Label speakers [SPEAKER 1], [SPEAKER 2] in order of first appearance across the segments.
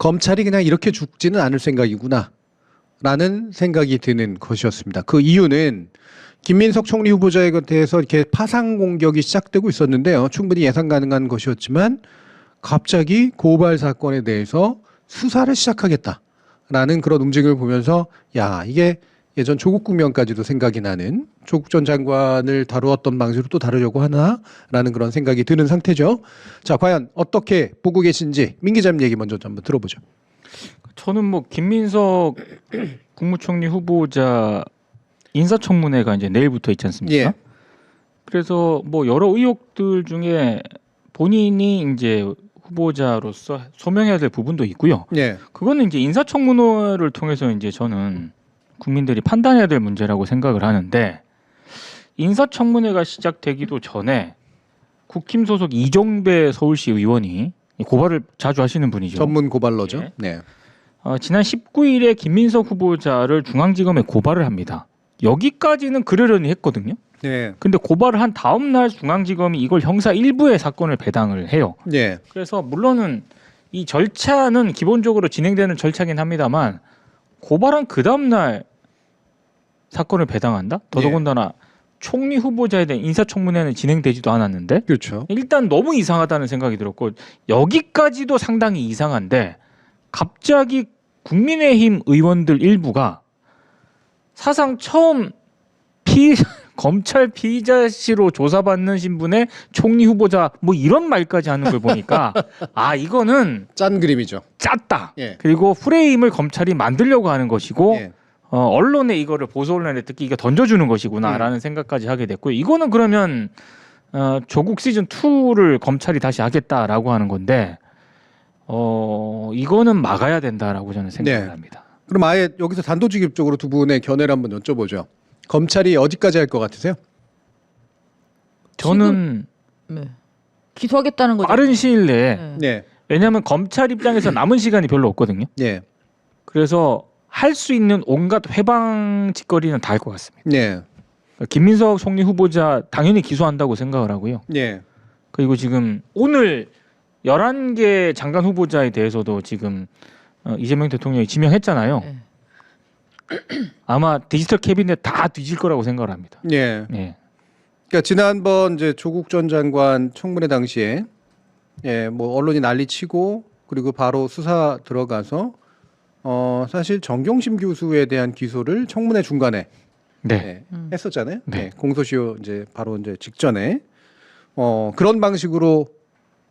[SPEAKER 1] 검찰이 그냥 이렇게 죽지는 않을 생각이구나 라는 생각이 드는 것이었습니다. 그 이유는 김민석 총리 후보자에 대해서 이렇게 파상 공격이 시작되고 있었는데요. 충분히 예상 가능한 것이었지만 갑자기 고발 사건에 대해서 수사를 시작하겠다라는 그런 움직임을 보면서 야, 이게 예전 조국 국면까지도 생각이 나는 조국 전 장관을 다루었던 방식으로 또 다루려고 하나라는 그런 생각이 드는 상태죠. 자, 과연 어떻게 보고 계신지 민 기자님 얘기 먼저 한번 들어보죠.
[SPEAKER 2] 저는 뭐 김민석 국무총리 후보자 인사청문회가 이제 내일부터 있지 않습니까?
[SPEAKER 1] 예.
[SPEAKER 2] 그래서 뭐 여러 의혹들 중에 본인이 이제 후보자로서 소명해야 될 부분도 있고요.
[SPEAKER 1] 예.
[SPEAKER 2] 그거는 이제 인사청문회를 통해서 이제 저는 국민들이 판단해야 될 문제라고 생각을 하는데 인사청문회가 시작되기도 전에 국힘 소속 이종배 서울시 의원이 고발을 자주 하시는 분이죠.
[SPEAKER 1] 전문 고발러죠.
[SPEAKER 2] 예.
[SPEAKER 1] 네.
[SPEAKER 2] 지난 19일에 김민석 후보자를 중앙지검에 고발을 합니다. 여기까지는 그러려니 했거든요.
[SPEAKER 1] 네.
[SPEAKER 2] 근데 고발을 한 다음 날 중앙지검이 이걸 형사 1부의 사건을 배당을 해요.
[SPEAKER 1] 네.
[SPEAKER 2] 그래서 물론은 이 절차는 기본적으로 진행되는 절차긴 합니다만 고발한 그 다음 날 사건을 배당한다? 더더군다나 총리 후보자에 대한 인사청문회는 진행되지도 않았는데
[SPEAKER 1] 그렇죠.
[SPEAKER 2] 일단 너무 이상하다는 생각이 들었고 여기까지도 상당히 이상한데 갑자기 국민의힘 의원들 일부가 사상 처음 검찰 피의자시로 조사받는 신분의 총리 후보자 뭐 이런 말까지 하는 걸 보니까 아 이거는
[SPEAKER 1] 짠 그림이죠.
[SPEAKER 2] 짰다.
[SPEAKER 1] 예.
[SPEAKER 2] 그리고 프레임을 검찰이 만들려고 하는 것이고
[SPEAKER 1] 예.
[SPEAKER 2] 언론에 이거를 보수 언론에 특히 이거 던져주는 것이구나라는 생각까지 하게 됐고요. 이거는 그러면 조국 시즌 2를 검찰이 다시 하겠다라고 하는 건데 이거는 막아야 된다라고 저는 생각을
[SPEAKER 1] 네.
[SPEAKER 2] 합니다.
[SPEAKER 1] 그럼 아예 여기서 단도직입적으로 두 분의 견해를 한번 여쭤보죠. 검찰이 어디까지 할 것 같으세요?
[SPEAKER 2] 저는
[SPEAKER 3] 네. 기소하겠다는 거죠.
[SPEAKER 2] 빠른 시일 내에
[SPEAKER 3] 네.
[SPEAKER 1] 네.
[SPEAKER 2] 왜냐하면 검찰 입장에서 남은 시간이 별로 없거든요.
[SPEAKER 1] 네.
[SPEAKER 2] 그래서 할 수 있는 온갖 회방 짓거리는 다 할 것 같습니다.
[SPEAKER 1] 네.
[SPEAKER 2] 김민석 총리 후보자 당연히 기소한다고 생각을 하고요.
[SPEAKER 1] 네.
[SPEAKER 2] 그리고 지금 오늘 11개 장관 후보자에 대해서도 지금 이재명 대통령이 지명했잖아요.
[SPEAKER 3] 네.
[SPEAKER 2] 아마 디지털 캐비넷 다 뒤질 거라고 생각을 합니다.
[SPEAKER 1] 네.
[SPEAKER 2] 네.
[SPEAKER 1] 그러니까 지난번 이제 조국 전 장관 청문회 당시에 뭐 언론이 난리치고 그리고 바로 수사 들어가서 사실 정경심 교수에 대한 기소를 청문회 중간에
[SPEAKER 2] 네.
[SPEAKER 1] 했었잖아요.
[SPEAKER 2] 네.
[SPEAKER 1] 네. 공소시효 이제 바로 이제 직전에 그런 방식으로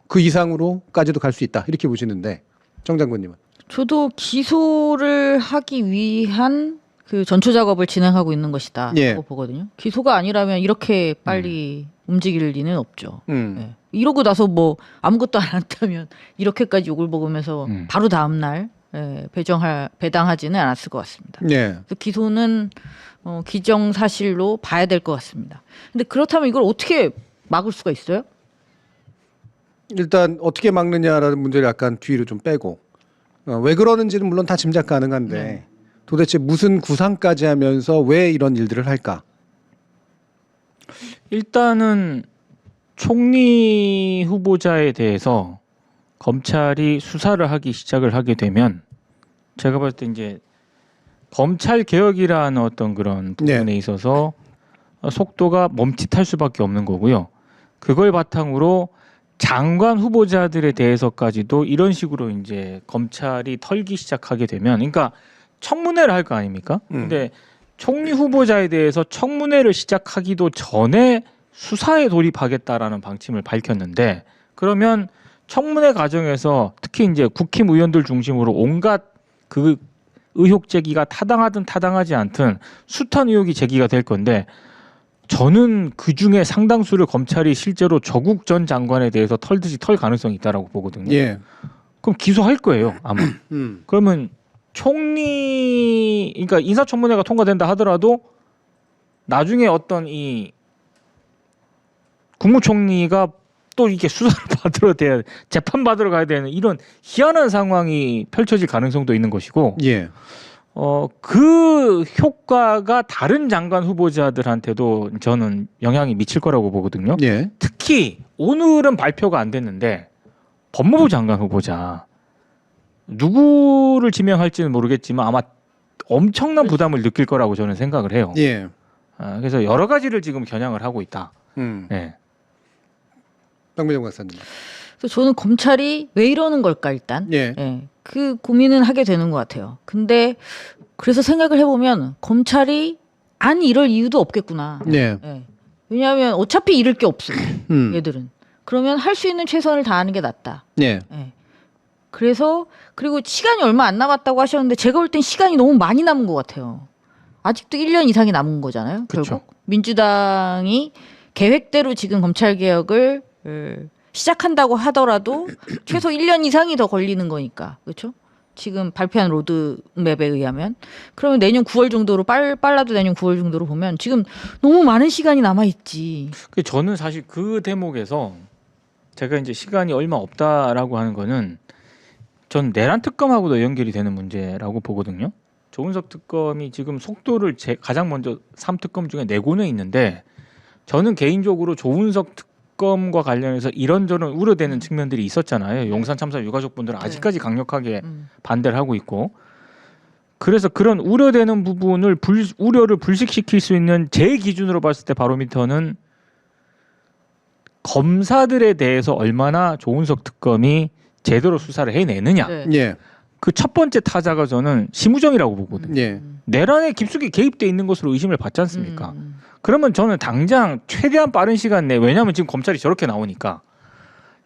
[SPEAKER 1] 그 이상으로까지도 갈 수 있다 이렇게 보시는데 정 장관님은?
[SPEAKER 3] 저도 기소를 하기 위한 그 전초 작업을 진행하고 있는 것이다라고
[SPEAKER 1] 예.
[SPEAKER 3] 보거든요. 기소가 아니라면 이렇게 빨리 움직일 리는 없죠. 네. 이러고 나서 뭐 아무것도 안 한다면 이렇게까지 욕을 먹으면서 바로 다음 날 배당하지는 않았을 것 같습니다.
[SPEAKER 1] 네.
[SPEAKER 3] 그래서 기소는 기정사실로 봐야 될 것 같습니다. 근데 그렇다면 이걸 어떻게 막을 수가 있어요?
[SPEAKER 1] 일단 어떻게 막느냐라는 문제를 약간 뒤로 좀 빼고 왜 그러는지는 물론 다 짐작 가능한데 도대체 무슨 구상까지 하면서 왜 이런 일들을 할까?
[SPEAKER 2] 일단은 총리 후보자에 대해서 검찰이 수사를 하기 시작을 하게 되면 제가 봤을 때 이제 검찰 개혁이라는 어떤 그런 부분에 있어서 속도가 멈칫할 수밖에 없는 거고요. 그걸 바탕으로 장관 후보자들에 대해서까지도 이런 식으로 이제 검찰이 털기 시작하게 되면, 그러니까 청문회를 할 거 아닙니까? 근데 총리 후보자에 대해서 청문회를 시작하기도 전에 수사에 돌입하겠다라는 방침을 밝혔는데, 그러면 청문회 과정에서 특히 이제 국힘 의원들 중심으로 온갖 그 의혹 제기가 타당하든 타당하지 않든 숱한 의혹이 제기가 될 건데, 저는 그 중에 상당수를 검찰이 실제로 조국 전 장관에 대해서 털듯이 털 가능성이 있다라고 보거든요.
[SPEAKER 1] 예.
[SPEAKER 2] 그럼 기소할 거예요, 아마. 그러면 그러니까 인사청문회가 통과된다 하더라도 나중에 어떤 이 국무총리가 또 이렇게 수사를 받으러 재판 받으러 가야 되는 이런 희한한 상황이 펼쳐질 가능성도 있는 것이고,
[SPEAKER 1] 예.
[SPEAKER 2] 그 효과가 다른 장관 후보자들한테도 저는 영향이 미칠 거라고 보거든요.
[SPEAKER 1] 예.
[SPEAKER 2] 특히 오늘은 발표가 안 됐는데 법무부 장관 후보자 누구를 지명할지는 모르겠지만 아마 엄청난 부담을 느낄 거라고 저는 생각을 해요.
[SPEAKER 1] 예.
[SPEAKER 2] 그래서 여러 가지를 지금 겨냥을 하고 있다. 네.
[SPEAKER 1] 박미정 박사님.
[SPEAKER 3] 그래서 저는 검찰이 왜 이러는 걸까 일단.
[SPEAKER 1] 예.
[SPEAKER 3] 그 고민은 하게 되는 것 같아요. 근데 그래서 생각을 해보면 검찰이 안 이럴 이유도 없겠구나.
[SPEAKER 1] 예.
[SPEAKER 3] 왜냐하면 어차피 잃을 게 없어.
[SPEAKER 1] 음.
[SPEAKER 3] 얘들은. 그러면 할 수 있는 최선을 다하는 게 낫다.
[SPEAKER 1] 예.
[SPEAKER 3] 그래서 그리고 시간이 얼마 안 남았다고 하셨는데 제가 볼 땐 시간이 너무 많이 남은 것 같아요. 아직도 1년 이상이 남은 거잖아요.
[SPEAKER 2] 그쵸.
[SPEAKER 3] 결국 민주당이 계획대로 지금 검찰 개혁을 시작한다고 하더라도 최소 1년 이상이 더 걸리는 거니까. 그렇죠? 지금 발표한 로드맵에 의하면 그러면 내년 9월 정도로 빨라도 내년 9월 정도로 보면 지금 너무 많은 시간이 남아 있지.
[SPEAKER 2] 저는 사실 그 대목에서 제가 이제 시간이 얼마 없다라고 하는 거는 전 내란 특검하고도 연결이 되는 문제라고 보거든요. 조은석 특검이 지금 속도를 가장 먼저 3특검 중에 4곳에 있는데 저는 개인적으로 조은석 특검과 관련해서 이런저런 우려되는 측면들이 있었잖아요. 용산 참사 유가족분들은 아직까지 강력하게 반대를 하고 있고 그래서 그런 우려되는 부분을 우려를 불식시킬 수 있는 제 기준으로 봤을 때 바로미터는 검사들에 대해서 얼마나 조은석 특검이 제대로 수사를 해내느냐.
[SPEAKER 1] 예.
[SPEAKER 2] 그 첫 번째 타자가 저는 심우정이라고 보거든요.
[SPEAKER 1] 예.
[SPEAKER 2] 내란에 깊숙이 개입돼 있는 것으로 의심을 받지 않습니까? 그러면 저는 당장 최대한 빠른 시간 내에 왜냐하면 지금 검찰이 저렇게 나오니까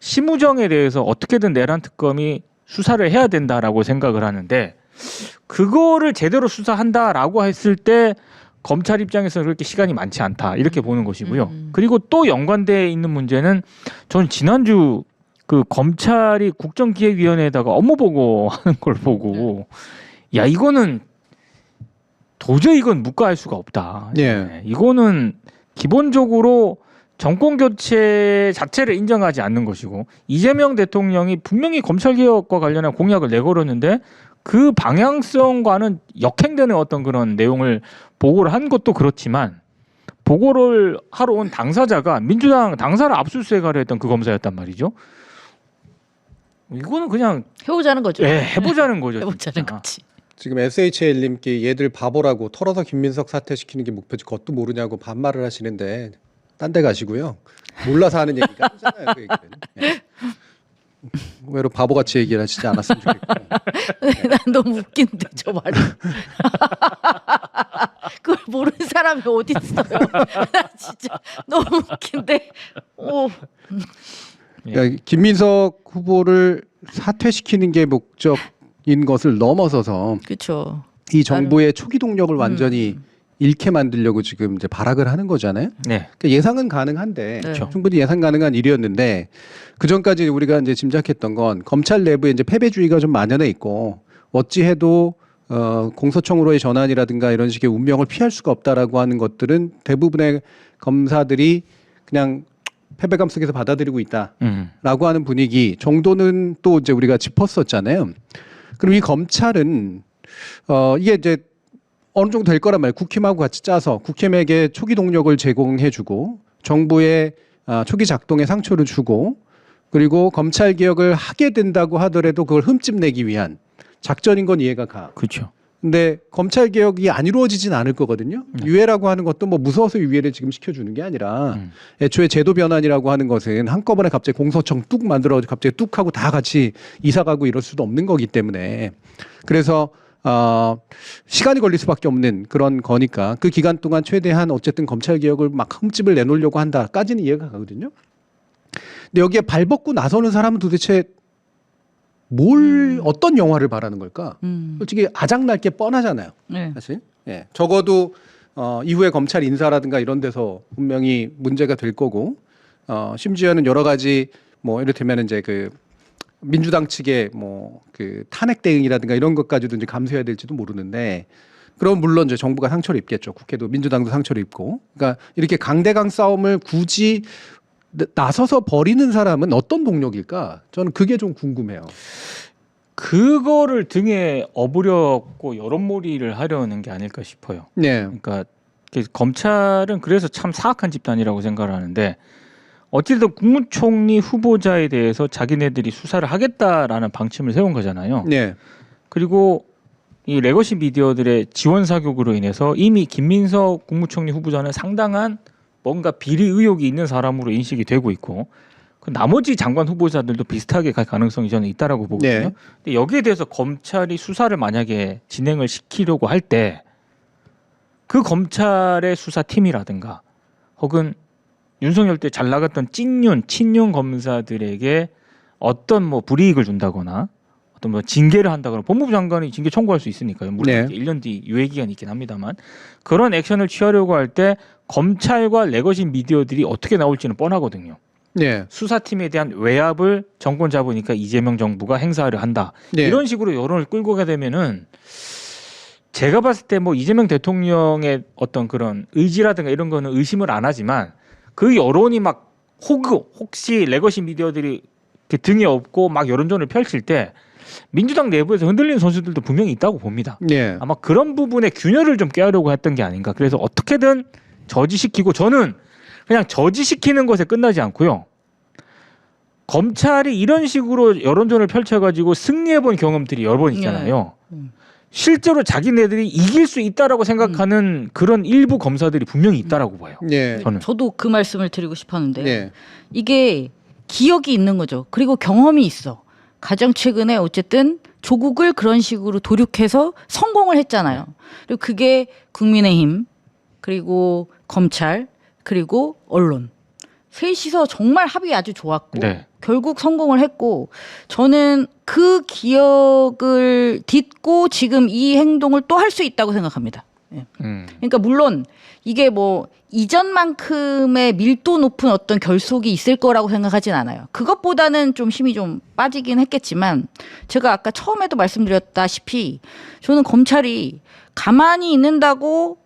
[SPEAKER 2] 심우정에 대해서 어떻게든 내란 특검이 수사를 해야 된다라고 생각을 하는데 그거를 제대로 수사한다라고 했을 때 검찰 입장에서는 그렇게 시간이 많지 않다 이렇게 보는 것이고요. 그리고 또 연관되어 있는 문제는 저는 지난주 그 검찰이 국정기획위원회에다가 업무 보고하는 걸 보고 야 이거는 도저히 이건 묵과할 수가 없다.
[SPEAKER 1] 예.
[SPEAKER 2] 이거는 기본적으로 정권 교체 자체를 인정하지 않는 것이고 이재명 대통령이 분명히 검찰 개혁과 관련한 공약을 내걸었는데 그 방향성과는 역행되는 어떤 그런 내용을 보고를 한 것도 그렇지만 보고를 하러 온 당사자가 민주당 당사를 압수수색하려 했던 그 검사였단 말이죠. 이거는 그냥
[SPEAKER 3] 해보자는 거죠.
[SPEAKER 2] 해보자는 거죠.
[SPEAKER 3] 해보자는
[SPEAKER 2] 진짜.
[SPEAKER 3] 거지.
[SPEAKER 1] 지금 SHL님께 얘들 바보라고 털어서 김민석 사퇴시키는 게 목표지 그것도 모르냐고 반말을 하시는데 딴 데 가시고요. 몰라서 하는 얘기가 아니잖아요. 그 얘기는. 예. 외로 바보같이 얘기를 하시지 않았으면 좋겠고.
[SPEAKER 3] 난 너무 웃긴데 저 말이. 그걸 모르는 사람이 어디 있어요. 나 진짜 너무 웃긴데. 오.
[SPEAKER 1] 그러니까 김민석 후보를 사퇴시키는 게 목적인 것을 넘어서서
[SPEAKER 3] 그렇죠.
[SPEAKER 1] 이 정부의 초기 동력을 완전히 잃게 만들려고 지금 이제 발악을 하는 거잖아요.
[SPEAKER 2] 네.
[SPEAKER 1] 그러니까 예상은 가능한데
[SPEAKER 3] 네.
[SPEAKER 1] 충분히 예상 가능한 일이었는데 그 전까지 우리가 이제 짐작했던 건 검찰 내부에 이제 패배주의가 좀 만연해 있고 어찌해도 공소청으로의 전환이라든가 이런 식의 운명을 피할 수가 없다라고 하는 것들은 대부분의 검사들이 그냥 패배감 속에서 받아들이고 있다라고 하는 분위기 정도는 또 이제 우리가 짚었었잖아요. 그럼 이 검찰은 이게 이제 어느 정도 될 거란 말이에요. 국힘하고 같이 짜서 국힘에게 초기 동력을 제공해주고 정부의 초기 작동에 상처를 주고 그리고 검찰 개혁을 하게 된다고 하더라도 그걸 흠집내기 위한 작전인 건 이해가 가.
[SPEAKER 2] 그렇죠.
[SPEAKER 1] 근데 검찰 개혁이 안 이루어지진 않을 거거든요. 유예라고 하는 것도 뭐 무서워서 유예를 지금 시켜주는 게 아니라 애초에 제도 변환이라고 하는 것은 한꺼번에 갑자기 공소청 뚝 만들어 갑자기 뚝 하고 다 같이 이사 가고 이럴 수도 없는 거기 때문에 그래서 시간이 걸릴 수밖에 없는 그런 거니까 그 기간 동안 최대한 어쨌든 검찰 개혁을 막 흠집을 내놓으려고 한다까지는 이해가 가거든요. 근데 여기에 발벗고 나서는 사람은 도대체 어떤 영화를 바라는 걸까? 솔직히 아작날 게 뻔하잖아요.
[SPEAKER 3] 네.
[SPEAKER 1] 사실. 예. 적어도 이후에 검찰 인사라든가 이런 데서 분명히 문제가 될 거고 심지어는 여러 가지 뭐 이를테면 이제 그 민주당 측의 뭐 그 탄핵 대응이라든가 이런 것까지도 이제 감수해야 될지도 모르는데 그럼 물론 이제 정부가 상처를 입겠죠. 국회도 민주당도 상처를 입고. 그러니까 이렇게 강대강 싸움을 굳이 나서서 벌이는 사람은 어떤 동력일까? 저는 그게 좀 궁금해요.
[SPEAKER 2] 그거를 등에 업으려고 여론몰이를 하려는 게 아닐까 싶어요.
[SPEAKER 1] 네.
[SPEAKER 2] 그러니까 검찰은 그래서 참 사악한 집단이라고 생각을 하는데 어쨌든 국무총리 후보자에 대해서 자기네들이 수사를 하겠다라는 방침을 세운 거잖아요.
[SPEAKER 1] 네.
[SPEAKER 2] 그리고 이 레거시 미디어들의 지원 사격으로 인해서 이미 김민석 국무총리 후보자는 상당한 뭔가 비리 의혹이 있는 사람으로 인식이 되고 있고 그 나머지 장관 후보자들도 비슷하게 갈 가능성이 저는 있다라고 보거든요.
[SPEAKER 1] 네.
[SPEAKER 2] 근데 여기에 대해서 검찰이 수사를 만약에 진행을 시키려고 할 때 그 검찰의 수사팀이라든가 혹은 윤석열 때 잘 나갔던 친윤 검사들에게 어떤 뭐 불이익을 준다거나 어떤 뭐 징계를 한다거나 법무부 장관이 징계 청구할 수 있으니까요. 물론
[SPEAKER 1] 네.
[SPEAKER 2] 1년 뒤 유예 기간이 있긴 합니다만 그런 액션을 취하려고 할 때 검찰과 레거시 미디어들이 어떻게 나올지는 뻔하거든요.
[SPEAKER 1] 네.
[SPEAKER 2] 수사팀에 대한 외압을 정권 잡으니까 이재명 정부가 행사를 한다.
[SPEAKER 1] 네.
[SPEAKER 2] 이런 식으로 여론을 끌고 가게 되면은 제가 봤을 때 뭐 이재명 대통령의 어떤 그런 의지라든가 이런 거는 의심을 안 하지만 그 여론이 막 혹시 레거시 미디어들이 이렇게 등에 업고 막 여론전을 펼칠 때 민주당 내부에서 흔들리는 선수들도 분명히 있다고 봅니다.
[SPEAKER 1] 네.
[SPEAKER 2] 아마 그런 부분에 균열을 좀 깨우려고 했던 게 아닌가. 그래서 어떻게든 저지시키고 저는 그냥 저지시키는 것에 끝나지 않고요. 검찰이 이런 식으로 여론전을 펼쳐가지고 승리해본 경험들이 여러 번 있잖아요. 실제로 자기네들이 이길 수 있다라고 생각하는 그런 일부 검사들이 분명히 있다라고 봐요.
[SPEAKER 1] 네.
[SPEAKER 2] 저는.
[SPEAKER 3] 저도 그 말씀을 드리고 싶었는데요.
[SPEAKER 1] 네.
[SPEAKER 3] 이게 기억이 있는 거죠. 그리고 경험이 있어. 가장 최근에 어쨌든 조국을 그런 식으로 도륙해서 성공을 했잖아요. 그리고 그게 국민의힘, 그리고 검찰, 그리고 언론. 셋이서 정말 합이 아주 좋았고
[SPEAKER 2] 네.
[SPEAKER 3] 결국 성공을 했고 저는 그 기억을 딛고 지금 이 행동을 또 할 수 있다고 생각합니다. 예. 그러니까 물론 이게 뭐 이전만큼의 밀도 높은 어떤 결속이 있을 거라고 생각하진 않아요. 그것보다는 좀 힘이 좀 빠지긴 했겠지만 제가 아까 처음에도 말씀드렸다시피 저는 검찰이 가만히 있는다고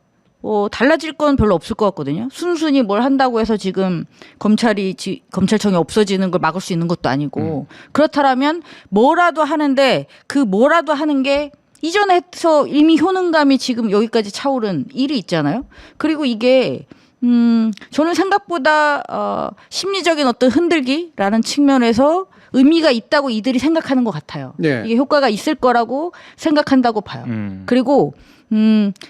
[SPEAKER 3] 달라질 건 별로 없을 것 같거든요. 순순히 뭘 한다고 해서 지금 검찰청이 없어지는 걸 막을 수 있는 것도 아니고 그렇다면 뭐라도 하는데 그 뭐라도 하는 게 이전에 해서 이미 효능감이 지금 여기까지 차오른 일이 있잖아요. 그리고 이게 저는 생각보다 심리적인 어떤 흔들기라는 측면에서 의미가 있다고 이들이 생각하는 것 같아요.
[SPEAKER 1] 네.
[SPEAKER 3] 이게 효과가 있을 거라고 생각한다고 봐요. 그리고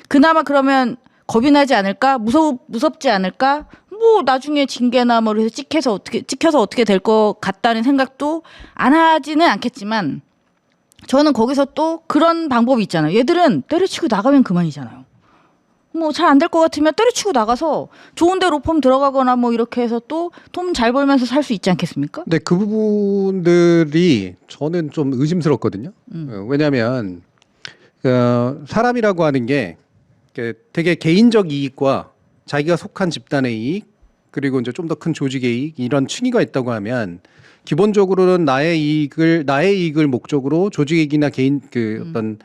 [SPEAKER 3] 그나마 그러면 겁이 나지 않을까? 무섭지 않을까? 뭐 나중에 징계나 뭐 그래서 찍혀서 어떻게 될 것 같다는 생각도 안 하지는 않겠지만 저는 거기서 또 그런 방법이 있잖아요. 얘들은 때려치고 나가면 그만이잖아요. 뭐 잘 안 될 것 같으면 때려치고 나가서 좋은 데 로펌 들어가거나 뭐 이렇게 해서 또 돈 잘 벌면서 살 수 있지 않겠습니까?
[SPEAKER 1] 근데 그 부분들이 저는 좀 의심스럽거든요. 왜냐하면 사람이라고 하는 게 되게 개인적 이익과 자기가 속한 집단의 이익 그리고 이제 좀 더 큰 조직의 이익 이런 층위가 있다고 하면 기본적으로는 나의 이익을 목적으로 조직이익이나 개인 어떤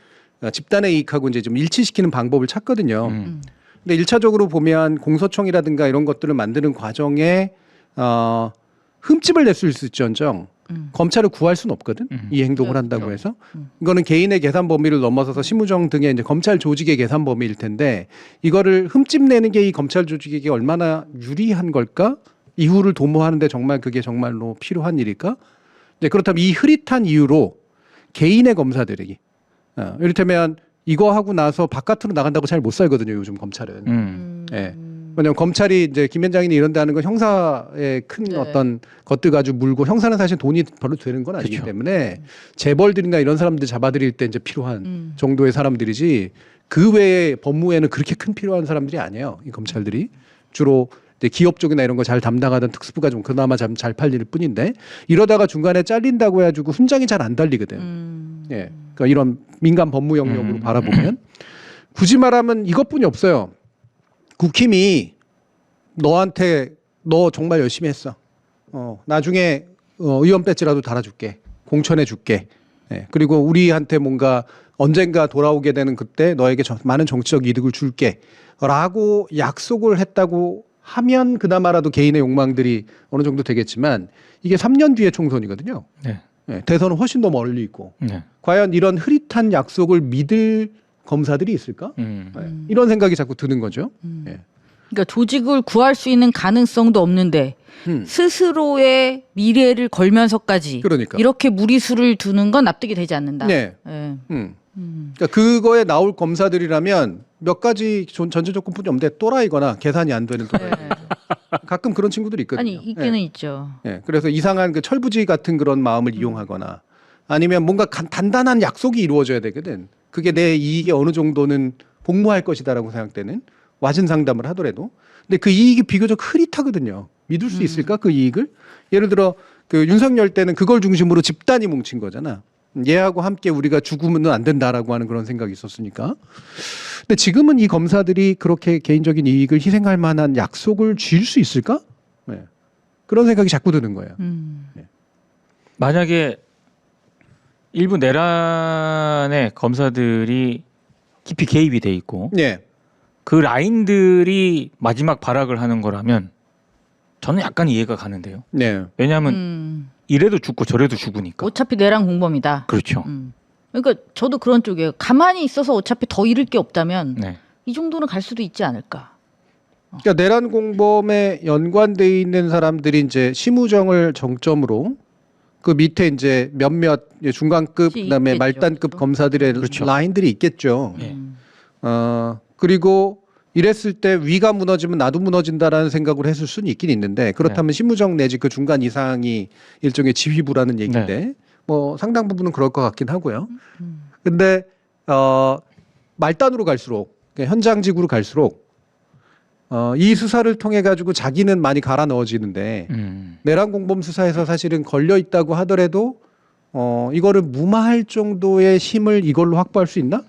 [SPEAKER 1] 집단의 이익하고 이제 좀 일치시키는 방법을 찾거든요. 근데 1차적으로 보면 공소청이라든가 이런 것들을 만드는 과정에 흠집을 냈을 수 있지언정 검찰을 구할 수는 없거든. 이 행동을 한다고 해서. 이거는 개인의 계산 범위를 넘어서서 심우정 등의 이제 검찰 조직의 계산 범위일 텐데 이거를 흠집 내는 게 이 검찰 조직에게 얼마나 유리한 걸까? 이후를 도모하는데 정말 그게 정말로 필요한 일일까? 네, 그렇다면 이 흐릿한 이유로 개인의 검사들에게 이를테면 이거 하고 나서 바깥으로 나간다고 잘 못 살거든요. 요즘 검찰은. 예. 왜냐하면 검찰이 이제 김현장이나 이런 데 하는 건 형사의 큰
[SPEAKER 3] 네.
[SPEAKER 1] 어떤 것들 가지고 물고 형사는 사실 돈이 별로 되는 건 아니기
[SPEAKER 2] 그쵸.
[SPEAKER 1] 때문에 재벌들이나 이런 사람들 잡아들일 때 이제 필요한 정도의 사람들이지 그 외에 법무에는 그렇게 큰 필요한 사람들이 아니에요. 이 검찰들이 주로 이제 기업 쪽이나 이런 거 잘 담당하던 특수부가 좀 그나마 잘 팔릴 뿐인데 이러다가 중간에 잘린다고 해가지고 훈장이 잘 안 달리거든. 예. 그러니까 이런 민간 법무 영역으로 바라보면 굳이 말하면 이것뿐이 없어요. 국힘이 너한테 너 정말 열심히 했어. 나중에 의원 배지라도 달아줄게. 공천해줄게. 예. 그리고 우리한테 뭔가 언젠가 돌아오게 되는 그때 너에게 많은 정치적 이득을 줄게. 라고 약속을 했다고 하면 그나마라도 개인의 욕망들이 어느 정도 되겠지만 이게 3년 뒤에 총선이거든요.
[SPEAKER 2] 네.
[SPEAKER 1] 예. 대선은 훨씬 더 멀리 있고.
[SPEAKER 2] 네.
[SPEAKER 1] 과연 이런 흐릿한 약속을 믿을 검사들이 있을까? 예. 이런 생각이 자꾸 드는 거죠. 예.
[SPEAKER 3] 그러니까 조직을 구할 수 있는 가능성도 없는데 스스로의 미래를 걸면서까지
[SPEAKER 1] 그러니까.
[SPEAKER 3] 이렇게 무리수를 두는 건 납득이 되지 않는다.
[SPEAKER 1] 네.
[SPEAKER 3] 예.
[SPEAKER 1] 그러니까 그거에 나올 검사들이라면 몇 가지 전제 조건뿐이 없는데 또라이거나 계산이 안 되는 또라이.
[SPEAKER 3] 네.
[SPEAKER 1] 가끔 그런 친구들이 있거든요.
[SPEAKER 3] 아니 있기는 있죠.
[SPEAKER 1] 예, 그래서 이상한 그 철부지 같은 그런 마음을 이용하거나 아니면 뭔가 단단한 약속이 이루어져야 되거든. 그게 내 이익에 어느 정도는 복무할 것이다라고 생각되는 와진 상담을 하더라도. 근데 그 이익이 비교적 흐릿하거든요. 믿을 수 있을까 그 이익을? 예를 들어 그 윤석열 때는 그걸 중심으로 집단이 뭉친 거잖아. 얘하고 함께 우리가 죽으면 안 된다라고 하는 그런 생각이 있었으니까. 근데 지금은 이 검사들이 그렇게 개인적인 이익을 희생할 만한 약속을 쥘 수 있을까? 네. 그런 생각이 자꾸 드는 거예요.
[SPEAKER 2] 만약에 일부 내란의 검사들이 깊이 개입이 돼 있고
[SPEAKER 1] 네.
[SPEAKER 2] 그 라인들이 마지막 발악을 하는 거라면 저는 약간 이해가 가는데요.
[SPEAKER 1] 네.
[SPEAKER 2] 왜냐하면 이래도 죽고 저래도 죽으니까.
[SPEAKER 3] 어차피 내란 공범이다.
[SPEAKER 2] 그렇죠.
[SPEAKER 3] 그러니까 저도 그런 쪽이에요. 가만히 있어서 어차피 더 잃을 게 없다면
[SPEAKER 2] 네.
[SPEAKER 3] 이 정도는 갈 수도 있지 않을까.
[SPEAKER 1] 그러니까 내란 공범에 연관돼 있는 사람들이 이제 심우정을 정점으로 그 밑에 이제 몇몇 중간급
[SPEAKER 3] 그치,
[SPEAKER 1] 그다음에
[SPEAKER 3] 있겠죠.
[SPEAKER 1] 말단급
[SPEAKER 3] 그렇죠.
[SPEAKER 1] 검사들의
[SPEAKER 2] 그렇죠.
[SPEAKER 1] 라인들이 있겠죠.
[SPEAKER 2] 네.
[SPEAKER 1] 그리고 이랬을 때 위가 무너지면 나도 무너진다라는 생각을 했을 수는 있긴 있는데 그렇다면 심우정 내지 그 중간 이상이 일종의 지휘부라는 얘기인데 뭐 상당 부분은 그럴 것 같긴 하고요. 근데 말단으로 갈수록 현장직으로 갈수록 이 수사를 통해 가지고 자기는 많이 갈아 넣어지는데 내란 공범 수사에서 사실은 걸려 있다고 하더라도 이거를 무마할 정도의 힘을 이걸로 확보할 수 있나?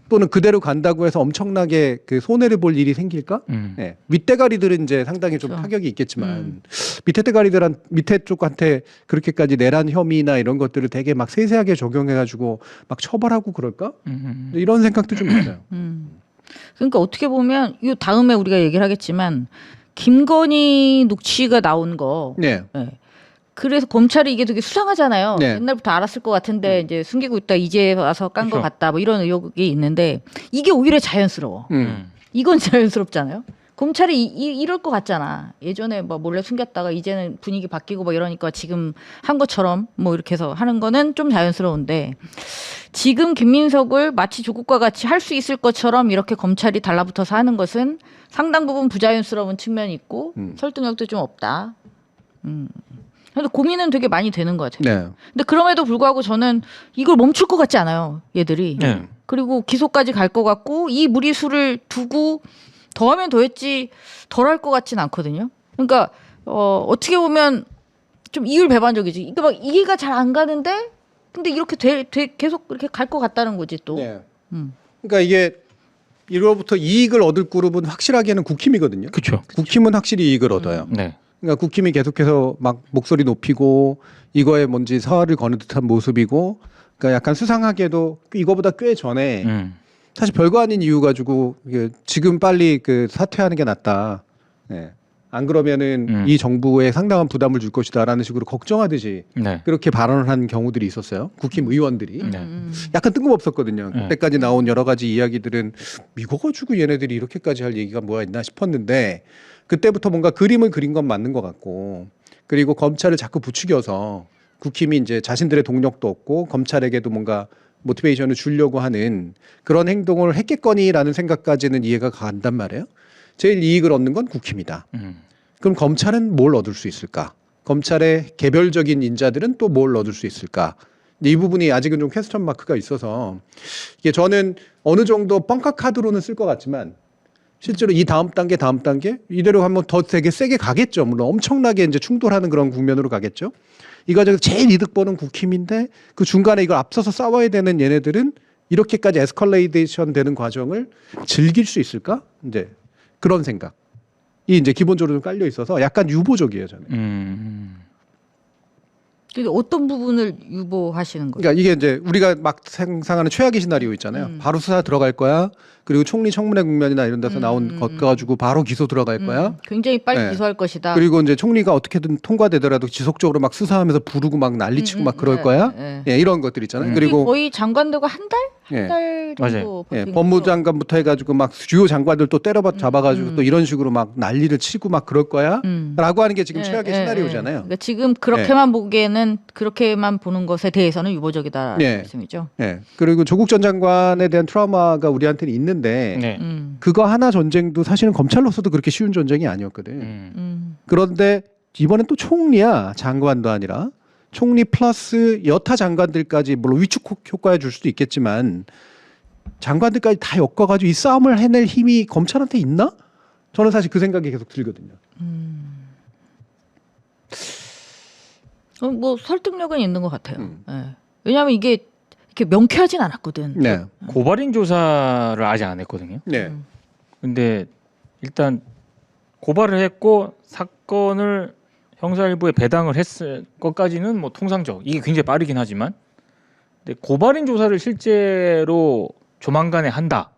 [SPEAKER 1] 또는 그대로 간다고 해서 엄청나게 그 손해를 볼 일이 생길까? 네. 윗대가리들은 이제 상당히 좀
[SPEAKER 3] 그렇죠.
[SPEAKER 1] 타격이 있겠지만 밑에 대가리들한 밑에 쪽한테 그렇게까지 내란 혐의나 이런 것들을 되게 막 세세하게 적용해가지고 막 처벌하고 그럴까? 이런 생각도 좀 있어요.
[SPEAKER 3] 그러니까 어떻게 보면 이 다음에 우리가 얘기를 하겠지만 김건희 녹취가 나온 거.
[SPEAKER 1] 네.
[SPEAKER 3] 네. 그래서 검찰이 이게 되게 수상하잖아요.
[SPEAKER 1] 네.
[SPEAKER 3] 옛날부터 알았을 것 같은데 이제 숨기고 있다 이제 와서 깐 것
[SPEAKER 2] 그렇죠.
[SPEAKER 3] 같다 뭐 이런 의혹이 있는데 이게 오히려 자연스러워. 이건 자연스럽잖아요. 검찰이 이럴 것 같잖아. 예전에 뭐 몰래 숨겼다가 이제는 분위기 바뀌고 뭐 이러니까 지금 한 것처럼 뭐 이렇게 해서 하는 거는 좀 자연스러운데 지금 김민석을 마치 조국과 같이 할 수 있을 것처럼 이렇게 검찰이 달라붙어서 하는 것은 상당 부분 부자연스러운 측면이 있고 설득력도 좀 없다. 그래서 고민은 되게 많이 되는 것 같아요.
[SPEAKER 1] 네.
[SPEAKER 3] 근데 그럼에도 불구하고 저는 이걸 멈출 것 같지 않아요. 얘들이.
[SPEAKER 2] 네.
[SPEAKER 3] 그리고 기소까지 갈 것 같고 이 무리수를 두고 더하면 더했지 덜할 것 같진 않거든요. 그러니까 어떻게 보면 좀 이율배반적이지. 그러니까 막 이해가 잘 안 가는데 근데 이렇게 계속 이렇게 갈 것 같다는 거지 또.
[SPEAKER 1] 네. 그러니까 이게 1월부터 이익을 얻을 그룹은 확실하게는 국힘이거든요.
[SPEAKER 2] 그렇죠.
[SPEAKER 1] 국힘은 확실히 이익을 얻어요.
[SPEAKER 2] 네.
[SPEAKER 1] 그러니까 국힘이 계속해서 막 목소리 높이고 이거에 뭔지 사활을 거는 듯한 모습이고 그러니까 약간 수상하게도 이거보다 꽤 전에 사실 별거 아닌 이유 가지고 이게 지금 빨리 그 사퇴하는 게 낫다. 네. 안 그러면은 이 정부에 상당한 부담을 줄 것이다라는 식으로 걱정하듯이
[SPEAKER 2] 네.
[SPEAKER 1] 그렇게 발언을 한 경우들이 있었어요. 국힘 의원들이.
[SPEAKER 2] 네.
[SPEAKER 1] 약간 뜬금없었거든요.
[SPEAKER 2] 네.
[SPEAKER 1] 그때까지 나온 여러 가지 이야기들은 이거 가지고 얘네들이 이렇게까지 할 얘기가 뭐가 있나 싶었는데 그때부터 뭔가 그림을 그린 건 맞는 것 같고 그리고 검찰을 자꾸 부추겨서 국힘이 이제 자신들의 동력도 없고 검찰에게도 뭔가 모티베이션을 주려고 하는 그런 행동을 했겠거니라는 생각까지는 이해가 간단 말이에요. 제일 이익을 얻는 건 국힘이다. 그럼 검찰은 뭘 얻을 수 있을까? 검찰의 개별적인 인자들은 또 뭘 얻을 수 있을까? 이 부분이 아직은 좀 퀘스천 마크가 있어서 이게 저는 어느 정도 뻥카 카드로는 쓸 것 같지만 실제로 이 다음 단계 이대로 한번 더 되게 세게 가겠죠. 물론 엄청나게 이제 충돌하는 그런 국면으로 가겠죠. 이 과정에서 제일 이득 보는 국힘인데 그 중간에 이걸 앞서서 싸워야 되는 얘네들은 이렇게까지 에스컬레이션 되는 과정을 즐길 수 있을까? 이제 그런 생각이 이제 기본적으로 좀 깔려 있어서 약간 유보적이에요, 저는.
[SPEAKER 3] 근데 어떤 부분을 유보하시는 거예요?
[SPEAKER 1] 그러니까 이게 이제 우리가 막 상상하는 최악의 시나리오 있잖아요. 바로 수사 들어갈 거야. 그리고 총리 청문회 국면이나 이런 데서 나온 것 가지고 바로 기소 들어갈 거야.
[SPEAKER 3] 굉장히 빨리
[SPEAKER 1] 네.
[SPEAKER 3] 기소할 것이다.
[SPEAKER 1] 그리고 이제 총리가 어떻게든 통과되더라도 지속적으로 막 수사하면서 부르고 막 난리치고 막 그럴 거야.
[SPEAKER 3] 네.
[SPEAKER 1] 예, 이런 것들 있잖아요.
[SPEAKER 3] 그리고
[SPEAKER 1] 그리고
[SPEAKER 3] 거의 장관되고 한 달?
[SPEAKER 1] 예.
[SPEAKER 3] 한 달 정도
[SPEAKER 1] 예,
[SPEAKER 3] 버틴
[SPEAKER 1] 법무장관부터 해가지고 막 주요 장관들 또 때려 잡아가지고 또 이런 식으로 막 난리를 치고 막 그럴 거야? 라고 하는 게 지금 최악의 시나리오잖아요.
[SPEAKER 3] 그러니까 지금 그렇게만 보기에는 그렇게만 보는 것에 대해서는 유보적이다
[SPEAKER 1] 예.
[SPEAKER 3] 말씀이죠.
[SPEAKER 1] 예. 그리고 조국 전 장관에 대한 트라우마가 우리한테는 있는데
[SPEAKER 2] 네.
[SPEAKER 1] 그거 하나 전쟁도 사실은 검찰로서도 그렇게 쉬운 전쟁이 아니었거든. 그런데 이번엔 또 총리야. 장관도 아니라. 총리 플러스 여타 장관들까지 물론 위축 효과에 줄 수도 있겠지만 장관들까지 다 엮어가지고 이 싸움을 해낼 힘이 검찰한테 있나? 저는 사실 그 생각이 계속 들거든요.
[SPEAKER 3] 뭐 설득력은 있는 것 같아요. 예. 왜냐하면 이게 이렇게 명쾌하진 않았거든.
[SPEAKER 1] 네.
[SPEAKER 2] 고발인 조사를 아직 안 했거든요.
[SPEAKER 1] 네.
[SPEAKER 2] 근데 일단 고발을 했고 사건을 형사일부에 배당을 했을 것까지는 뭐 통상적. 이게 굉장히 빠르긴 하지만 근데 고발인 조사를 실제로 조만간에 한다.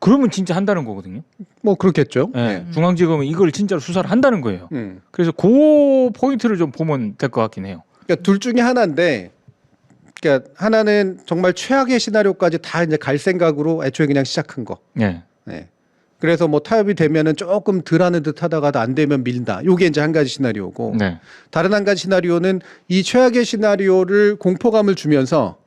[SPEAKER 2] 그러면 진짜 한다는 거거든요.
[SPEAKER 1] 뭐 그렇겠죠.
[SPEAKER 2] 네. 중앙지검은 이걸 진짜로 수사를 한다는 거예요.
[SPEAKER 1] 네.
[SPEAKER 2] 그래서 그 포인트를 좀 보면 될 것 같긴 해요.
[SPEAKER 1] 그러니까 둘 중에 하나인데, 그러니까 하나는 정말 최악의 시나리오까지 다 이제 갈 생각으로 애초에 그냥 시작한 거.
[SPEAKER 2] 네.
[SPEAKER 1] 네. 그래서 뭐 타협이 되면은 조금 덜 하는 듯 하다가도 안 되면 밀다. 요게 이제 한 가지 시나리오고.
[SPEAKER 2] 네.
[SPEAKER 1] 다른 한 가지 시나리오는 이 최악의 시나리오를 공포감을 주면서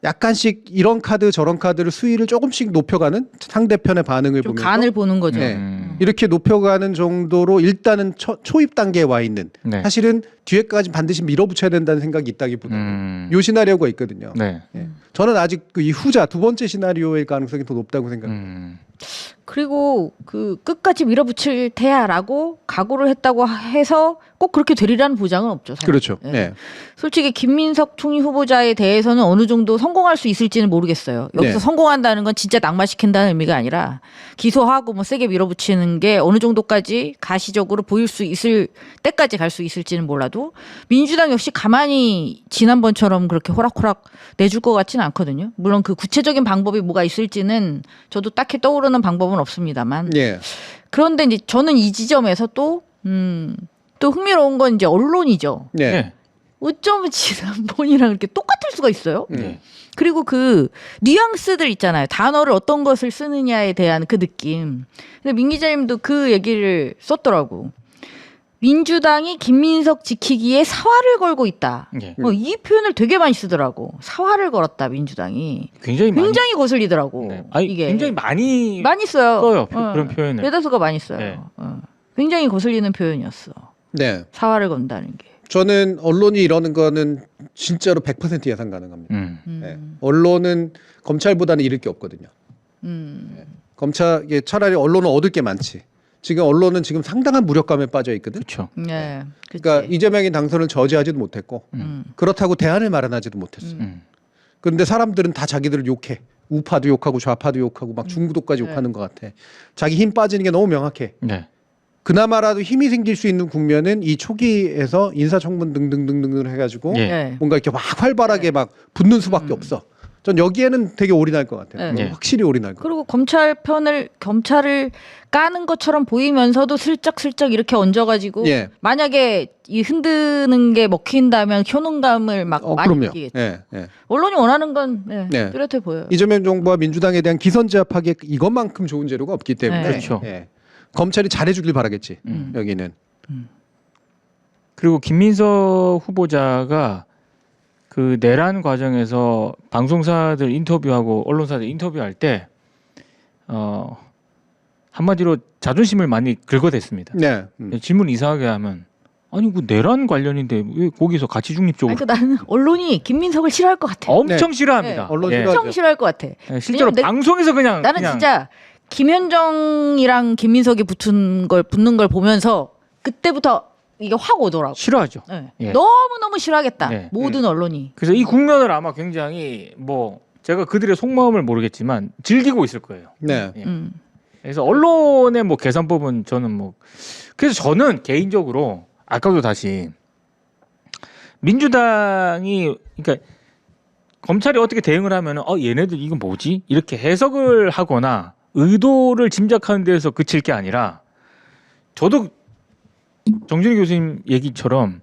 [SPEAKER 1] 약간씩 이런 카드 저런 카드를 수위를 조금씩 높여가는 상대편의 반응을
[SPEAKER 3] 좀
[SPEAKER 1] 보면서
[SPEAKER 3] 간을 보는 거죠.
[SPEAKER 1] 네. 이렇게 높여가는 정도로 일단은 초입 단계에 와 있는
[SPEAKER 2] 네.
[SPEAKER 1] 사실은 뒤에까지 반드시 밀어붙여야 된다는 생각이 있다기보다는 요 시나리오가 있거든요.
[SPEAKER 2] 네.
[SPEAKER 1] 예. 저는 아직 그 이 후자 두 번째 시나리오일 가능성이 더 높다고 생각합니다.
[SPEAKER 3] 그리고 그 끝까지 밀어붙일 테야라고 각오를 했다고 해서 꼭 그렇게 되리라는 보장은 없죠. 사실.
[SPEAKER 1] 그렇죠.
[SPEAKER 3] 예.
[SPEAKER 1] 예.
[SPEAKER 3] 솔직히 김민석 총리 후보자에 대해서는 어느 정도 성공할 수 있을지는 모르겠어요. 여기서
[SPEAKER 1] 네.
[SPEAKER 3] 성공한다는 건 진짜 낙마시킨다는 의미가 아니라 기소하고 뭐 세게 밀어붙이는 게 어느 정도까지 가시적으로 보일 수 있을 때까지 갈 수 있을지는 몰라도 민주당 역시 가만히 지난번처럼 그렇게 호락호락 내줄 것 같지는 않거든요. 물론 그 구체적인 방법이 뭐가 있을지는 저도 딱히 떠오르는 방법은 없습니다만.
[SPEAKER 1] 예.
[SPEAKER 3] 그런데 이제 저는 이 지점에서 또 흥미로운 건 이제 언론이죠.
[SPEAKER 1] 네.
[SPEAKER 2] 네.
[SPEAKER 3] 어쩌면 지난번이랑 이렇게 똑같을 수가 있어요.
[SPEAKER 2] 네.
[SPEAKER 3] 그리고 그 뉘앙스들 있잖아요. 단어를 어떤 것을 쓰느냐에 대한 그 느낌. 근데 민 기자님도 그 얘기를 썼더라고. 민주당이 김민석 지키기에 사활을 걸고 있다.
[SPEAKER 2] 네.
[SPEAKER 3] 이 표현을 되게 많이 쓰더라고. 사활을 걸었다 민주당이.
[SPEAKER 2] 굉장히
[SPEAKER 3] 굉장히 거슬리더라고.
[SPEAKER 2] 네. 아니,
[SPEAKER 3] 이게
[SPEAKER 2] 굉장히 많이
[SPEAKER 3] 써요.
[SPEAKER 2] 써요. 그런 표현을.
[SPEAKER 3] 대다수가 많이 써요.
[SPEAKER 2] 네.
[SPEAKER 3] 굉장히 거슬리는 표현이었어.
[SPEAKER 1] 네.
[SPEAKER 3] 사활을 건다는 게.
[SPEAKER 1] 저는 언론이 이러는 거는 진짜로 100% 예상 가능합니다. 예. 언론은 검찰보다는 잃을 게 없거든요. 예. 검찰에 차라리 언론은 얻을 게 많지. 지금 언론은 지금 상당한 무력감에 빠져 있거든.
[SPEAKER 2] 그렇죠.
[SPEAKER 3] 네. 그치.
[SPEAKER 1] 그러니까 이재명이 당선을 저지하지도 못했고 그렇다고 대안을 마련하지도 못했어. 그런데 사람들은 다 자기들을 욕해. 우파도 욕하고 좌파도 욕하고 막 중구도까지 욕하는 것 같아. 자기 힘 빠지는 게 너무 명확해.
[SPEAKER 2] 네.
[SPEAKER 1] 그나마라도 힘이 생길 수 있는 국면은 이 초기에서 인사청문 등등등등을 해가지고
[SPEAKER 2] 예.
[SPEAKER 3] 네.
[SPEAKER 1] 뭔가 이렇게 막 활발하게 막 붙는 수밖에 없어. 전 여기에는 되게 올인할 것 같아요.
[SPEAKER 3] 네.
[SPEAKER 1] 확실히 올인할 것 같아요.
[SPEAKER 3] 그리고 검찰을 까는 것처럼 보이면서도 슬쩍슬쩍 이렇게 얹어가지고
[SPEAKER 1] 예.
[SPEAKER 3] 만약에 이 흔드는 게 먹힌다면 효능감을 막 많이
[SPEAKER 1] 그럼요.
[SPEAKER 3] 느끼겠죠.
[SPEAKER 1] 예, 예.
[SPEAKER 3] 언론이 원하는 건
[SPEAKER 1] 네.
[SPEAKER 3] 뚜렷해 보여요.
[SPEAKER 1] 이재명 정부와 민주당에 대한 기선제압하기 이것만큼 좋은 재료가 없기 때문에
[SPEAKER 3] 네.
[SPEAKER 2] 그렇죠.
[SPEAKER 1] 예. 검찰이 잘해주길 바라겠지. 여기는.
[SPEAKER 2] 그리고 김민석 후보자가 그 내란 과정에서 방송사들 인터뷰하고 언론사들 인터뷰할 때 한마디로 자존심을 많이 긁어댔습니다.
[SPEAKER 1] 네.
[SPEAKER 2] 질문 이상하게 하면 아니 그 내란 관련인데 왜 거기서 가치 중립적으로
[SPEAKER 3] 그러니까 나는 언론이 김민석을 싫어할 것 같아.
[SPEAKER 2] 엄청 싫어합니다.
[SPEAKER 3] 네.
[SPEAKER 1] 언론
[SPEAKER 2] 예.
[SPEAKER 1] 싫어하죠.
[SPEAKER 3] 엄청 싫어할 것 같아.
[SPEAKER 2] 예, 실제로
[SPEAKER 3] 왜냐면
[SPEAKER 2] 방송에서 그냥
[SPEAKER 3] 나는
[SPEAKER 2] 그냥
[SPEAKER 3] 진짜 김현정이랑 김민석이 붙는 걸 보면서 그때부터 이게 확 오더라고.
[SPEAKER 2] 싫어하죠.
[SPEAKER 3] 네.
[SPEAKER 2] 예.
[SPEAKER 3] 너무너무 싫어하겠다.
[SPEAKER 2] 네.
[SPEAKER 3] 모든 언론이.
[SPEAKER 2] 그래서 이 국면을 아마 굉장히 뭐 제가 그들의 속마음을 모르겠지만 즐기고 있을 거예요.
[SPEAKER 1] 네.
[SPEAKER 2] 예. 그래서 언론의 뭐 계산법은 저는 뭐 그래서 저는 개인적으로 아까도 다시 민주당이 그러니까 검찰이 어떻게 대응을 하면은 얘네들 이건 뭐지 이렇게 해석을 하거나 의도를 짐작하는 데서 그칠 게 아니라 저도 정준희 교수님 얘기처럼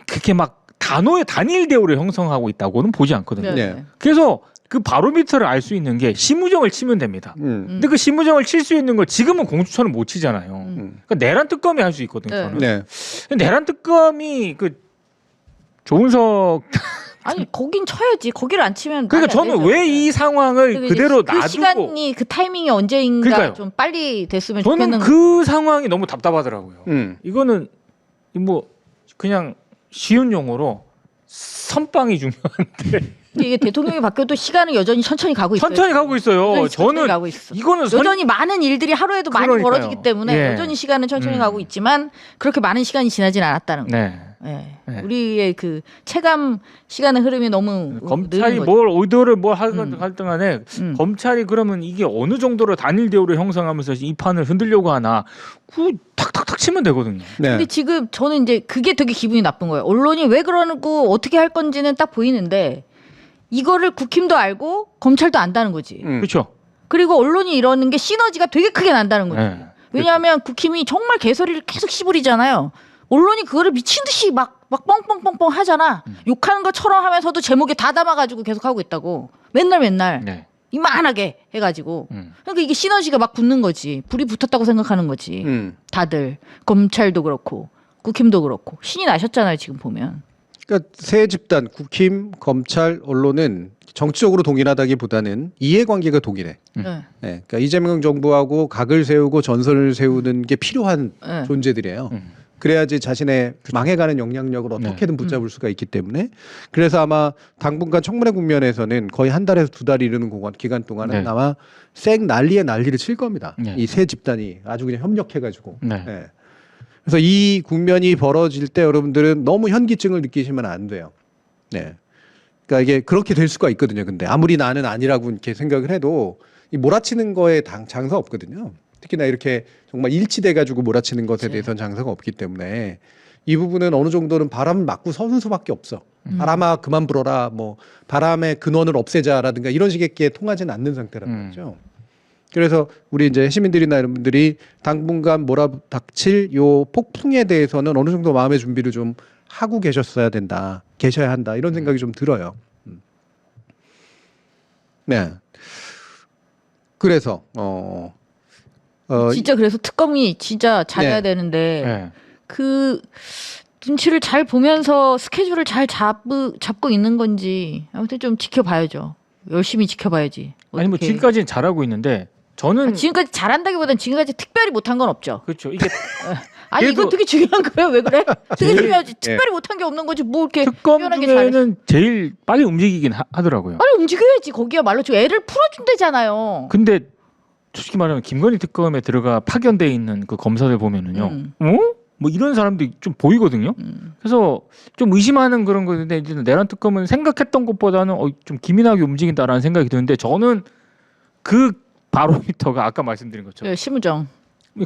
[SPEAKER 2] 그렇게 막 단일 대우를 형성하고 있다고는 보지 않거든요.
[SPEAKER 3] 네.
[SPEAKER 1] 네.
[SPEAKER 2] 그래서 그 바로미터를 알 수 있는 게 심우정을 치면 됩니다. 근데 그 심우정을 칠 수 있는 걸 지금은 공수처는 못 치잖아요. 그러니까 내란 특검이 할 수 있거든요.
[SPEAKER 3] 네.
[SPEAKER 2] 저는.
[SPEAKER 1] 네.
[SPEAKER 2] 근데 내란 특검이 그 조은석
[SPEAKER 3] 아니 거긴 쳐야지. 거기를 안 치면
[SPEAKER 2] 그러니까
[SPEAKER 3] 말이 안
[SPEAKER 2] 저는
[SPEAKER 3] 되죠.
[SPEAKER 2] 왜 이 상황을
[SPEAKER 3] 그리고
[SPEAKER 2] 그대로
[SPEAKER 3] 이제 그
[SPEAKER 2] 놔두고
[SPEAKER 3] 시간이 그 타이밍이 언제인가
[SPEAKER 2] 그러니까요.
[SPEAKER 3] 좀 빨리 됐으면
[SPEAKER 2] 저는
[SPEAKER 3] 좋겠는
[SPEAKER 2] 그 상황이 너무 답답하더라고요. 이거는 뭐 그냥 쉬운 용어로 선빵이 중요한데
[SPEAKER 3] 이게 대통령이 바뀌어도 시간은 여전히 천천히 가고 있어요.
[SPEAKER 2] 천천히 가고 있어요.
[SPEAKER 3] 여전히 천천히
[SPEAKER 2] 저는
[SPEAKER 3] 가고 있어.
[SPEAKER 2] 이거는
[SPEAKER 3] 여전히 많은 일들이 하루에도 많이
[SPEAKER 2] 그러니까요.
[SPEAKER 3] 벌어지기 때문에
[SPEAKER 2] 예.
[SPEAKER 3] 여전히 시간은 천천히 가고 있지만 그렇게 많은 시간이 지나진 않았다는 거.
[SPEAKER 2] 네.
[SPEAKER 3] 예.
[SPEAKER 2] 네.
[SPEAKER 3] 우리의 그 체감 시간의 흐름이 너무
[SPEAKER 2] 검찰이
[SPEAKER 3] 느린 거죠.
[SPEAKER 2] 뭘 의도를 뭘 하든 간에
[SPEAKER 3] 음.
[SPEAKER 2] 검찰이 그러면 이게 어느 정도로 단일 대우를 형성하면서 이 판을 흔들려고 하나 그 탁탁탁 치면 되거든요.
[SPEAKER 1] 네.
[SPEAKER 3] 근데 지금 저는 이제 그게 되게 기분이 나쁜 거예요. 언론이 왜 그러고 어떻게 할 건지는 딱 보이는데 이거를 국힘도 알고 검찰도 안다는 거지.
[SPEAKER 2] 그렇죠.
[SPEAKER 3] 그리고 언론이 이러는 게 시너지가 되게 크게 난다는 거지.
[SPEAKER 2] 네.
[SPEAKER 3] 왜냐하면 국힘이 정말 개소리를 계속 씹으리잖아요. 언론이 그거를 미친 듯이 막 뻥뻥뻥뻥 하잖아. 욕하는 것처럼 하면서도 제목에 다 담아가지고 계속 하고 있다고. 맨날
[SPEAKER 2] 네.
[SPEAKER 3] 이만하게 해가지고. 그러니까 이게 시너지가 막 붙는 거지. 불이 붙었다고 생각하는 거지. 다들 검찰도 그렇고 국힘도 그렇고 신이 나셨잖아요 지금 보면.
[SPEAKER 1] 그러니까 세 집단 국힘, 검찰, 언론은 정치적으로 동일하다기보다는 이해관계가 동일해.
[SPEAKER 3] 네.
[SPEAKER 1] 네. 그러니까 이재명 정부하고 각을 세우고 전선을 세우는 게 필요한
[SPEAKER 3] 네.
[SPEAKER 1] 존재들이에요. 그래야지 자신의 망해가는 영향력을 어떻게든 붙잡을 수가 있기 때문에 그래서 아마 당분간 청문회 국면에서는 거의 한 달에서 두 달 이르는 기간 동안은
[SPEAKER 2] 네.
[SPEAKER 1] 아마 쌩 난리를 칠 겁니다.
[SPEAKER 2] 네.
[SPEAKER 1] 이 세 집단이 아주 그냥 협력해가지고.
[SPEAKER 2] 네.
[SPEAKER 1] 네. 그래서 이 국면이 벌어질 때 여러분들은 너무 현기증을 느끼시면 안 돼요. 네. 그러니까 이게 그렇게 될 수가 있거든요. 근데 아무리 나는 아니라고 이렇게 생각을 해도 이 몰아치는 거에 장사 없거든요. 특히나 이렇게 정말 일치돼 가지고 몰아치는 것에 대해서는 장사가 없기 때문에 이 부분은 어느 정도는 바람을 맞고 서는 수밖에 없어. 바람아 그만 불어라, 뭐 바람의 근원을 없애자라든가 이런 식의 게 통하지는 않는 상태란 말이죠. 그래서 우리 이제 시민들이나 이런 분들이 당분간 몰아닥칠 요 폭풍에 대해서는 어느 정도 마음의 준비를 좀 하고 계셔야 한다 이런 생각이 좀 들어요. 네. 그래서
[SPEAKER 3] 진짜 그래서 특검이 진짜 잘해야
[SPEAKER 1] 네.
[SPEAKER 3] 되는데
[SPEAKER 2] 네.
[SPEAKER 3] 그 눈치를 잘 보면서 스케줄을 잘 잡고 있는 건지 아무튼 좀 지켜봐야죠. 열심히 지켜봐야지.
[SPEAKER 2] 아니 뭐
[SPEAKER 3] 어떻게.
[SPEAKER 2] 지금까지는 잘하고 있는데 저는
[SPEAKER 3] 지금까지 잘한다기보다는 지금까지 특별히 못한 건 없죠.
[SPEAKER 2] 그렇죠. 이게
[SPEAKER 3] 아니
[SPEAKER 2] 그래도-
[SPEAKER 3] 이건 되게 중요한 거예요. 왜 그래? 되게
[SPEAKER 2] 제일-
[SPEAKER 3] 중요하지. 특별히 못한 게 없는 거지. 뭐 이렇게
[SPEAKER 2] 특검
[SPEAKER 3] 뛰어나게 잘해.
[SPEAKER 2] 중에는 제일 빨리 움직이긴 하더라고요.
[SPEAKER 3] 빨리 움직여야지. 거기야말로 지금 애를 풀어준대잖아요.
[SPEAKER 2] 근데 솔직히 말하면 김건희 특검에 들어가 파견돼 있는 그 검사들 보면은요, 뭐 이런 사람들이 좀 보이거든요. 그래서 좀 의심하는 그런 거인데 이제 내란 특검은 생각했던 것보다는 좀 기민하게 움직인다라는 생각이 드는데 저는 그 바로미터가 아까 말씀드린 것처럼
[SPEAKER 3] 네, 심우정.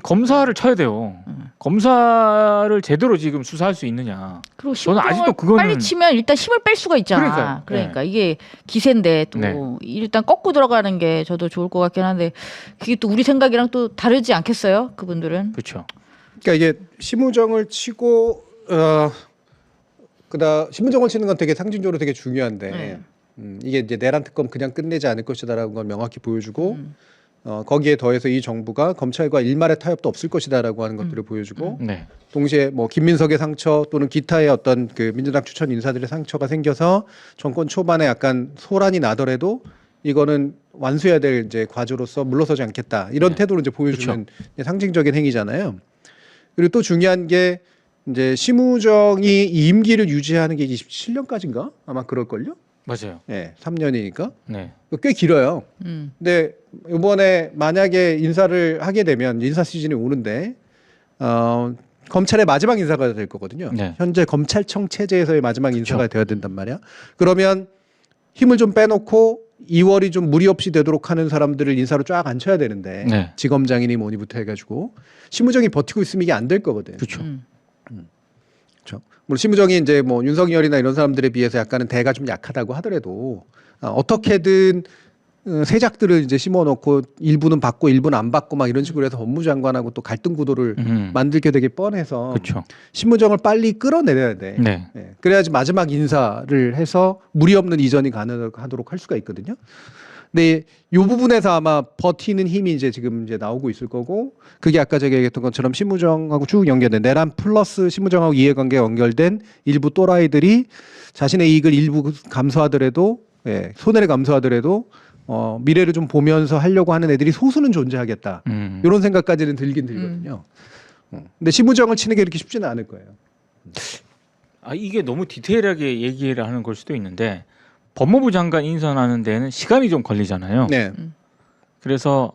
[SPEAKER 2] 검사를 쳐야 돼요. 검사를 제대로 지금 수사할 수 있느냐.
[SPEAKER 3] 그리고
[SPEAKER 2] 저는
[SPEAKER 3] 심우정을
[SPEAKER 2] 아직도 그거는-
[SPEAKER 3] 빨리 치면 일단 힘을 뺄 수가 있잖아.
[SPEAKER 2] 그러니까요.
[SPEAKER 3] 그러니까 이게 기세인데 또
[SPEAKER 2] 네.
[SPEAKER 3] 일단 꺾고 들어가는 게 저도 좋을 것 같긴 한데 그게 또 우리 생각이랑 또 다르지 않겠어요? 그분들은.
[SPEAKER 2] 그렇죠.
[SPEAKER 1] 그러니까 이게 심우정을 치고 심우정을 치는 건 되게 상징적으로 되게 중요한데 이게 이제 내란 특검 그냥 끝내지 않을 것이다라는 걸 명확히 보여주고 거기에 더해서 이 정부가 검찰과 일말의 타협도 없을 것이다라고 하는 것들을 보여주고
[SPEAKER 2] 네.
[SPEAKER 1] 동시에 뭐 김민석의 상처 또는 기타의 어떤 그 민주당 추천 인사들의 상처가 생겨서 정권 초반에 약간 소란이 나더라도 이거는 완수해야 될 이제 과제로서 물러서지 않겠다 이런 태도를 이제 보여주는 이제 상징적인 행위잖아요. 그리고 또 중요한 게 이제 심우정이 이 임기를 유지하는 게 27년까지인가 아마 그럴걸요?
[SPEAKER 2] 맞아요.
[SPEAKER 1] 네, 3년이니까
[SPEAKER 2] 네.
[SPEAKER 1] 꽤 길어요. 근데 이번에 만약에 인사를 하게 되면 인사 시즌이 오는데 검찰의 마지막 인사가 될 거거든요.
[SPEAKER 2] 네.
[SPEAKER 1] 현재 검찰청 체제에서의 마지막 인사가 되어야 된단 말이야. 그러면 힘을 좀 빼놓고 2월이 좀 무리 없이 되도록 하는 사람들을 인사로 쫙 앉혀야 되는데
[SPEAKER 2] 네.
[SPEAKER 1] 지검장이니 뭐니부터 해가지고 심우정이 버티고 있으면 이게 안 될 거거든.
[SPEAKER 2] 그렇죠.
[SPEAKER 1] 그렇죠. 물론 심우정이 이제 뭐 윤석열이나 이런 사람들에 비해서 약간은 대가 좀 약하다고 하더라도 어떻게든 세작들을 이제 심어놓고 일부는 받고 일부는 안 받고 막 이런 식으로 해서 법무장관하고 또 갈등 구도를 만들게 되게 뻔해서
[SPEAKER 2] 그렇죠.
[SPEAKER 1] 심우정을 빨리 끌어내려야 돼.
[SPEAKER 2] 네.
[SPEAKER 1] 예. 그래야지 마지막 인사를 해서 무리 없는 이전이 가능하도록 할 수가 있거든요. 근데 이 부분에서 아마 버티는 힘이 이제 지금 이제 나오고 있을 거고 그게 아까 제가 얘기했던 것처럼 심우정하고 쭉 연결된 내란 플러스 심우정하고 이해관계가 연결된 일부 또라이들이 자신의 이익을 일부 감수하더라도 예, 손해를 감수하더라도 미래를 좀 보면서 하려고 하는 애들이 소수는 존재하겠다. 이런 생각까지는 들긴 들거든요. 근데 심우정을 치는 게 그렇게 쉽지는 않을 거예요.
[SPEAKER 2] 아 이게 너무 디테일하게 얘기를 하는 걸 수도 있는데 법무부 장관 인선하는 데는 시간이 좀 걸리잖아요.
[SPEAKER 1] 네.
[SPEAKER 2] 그래서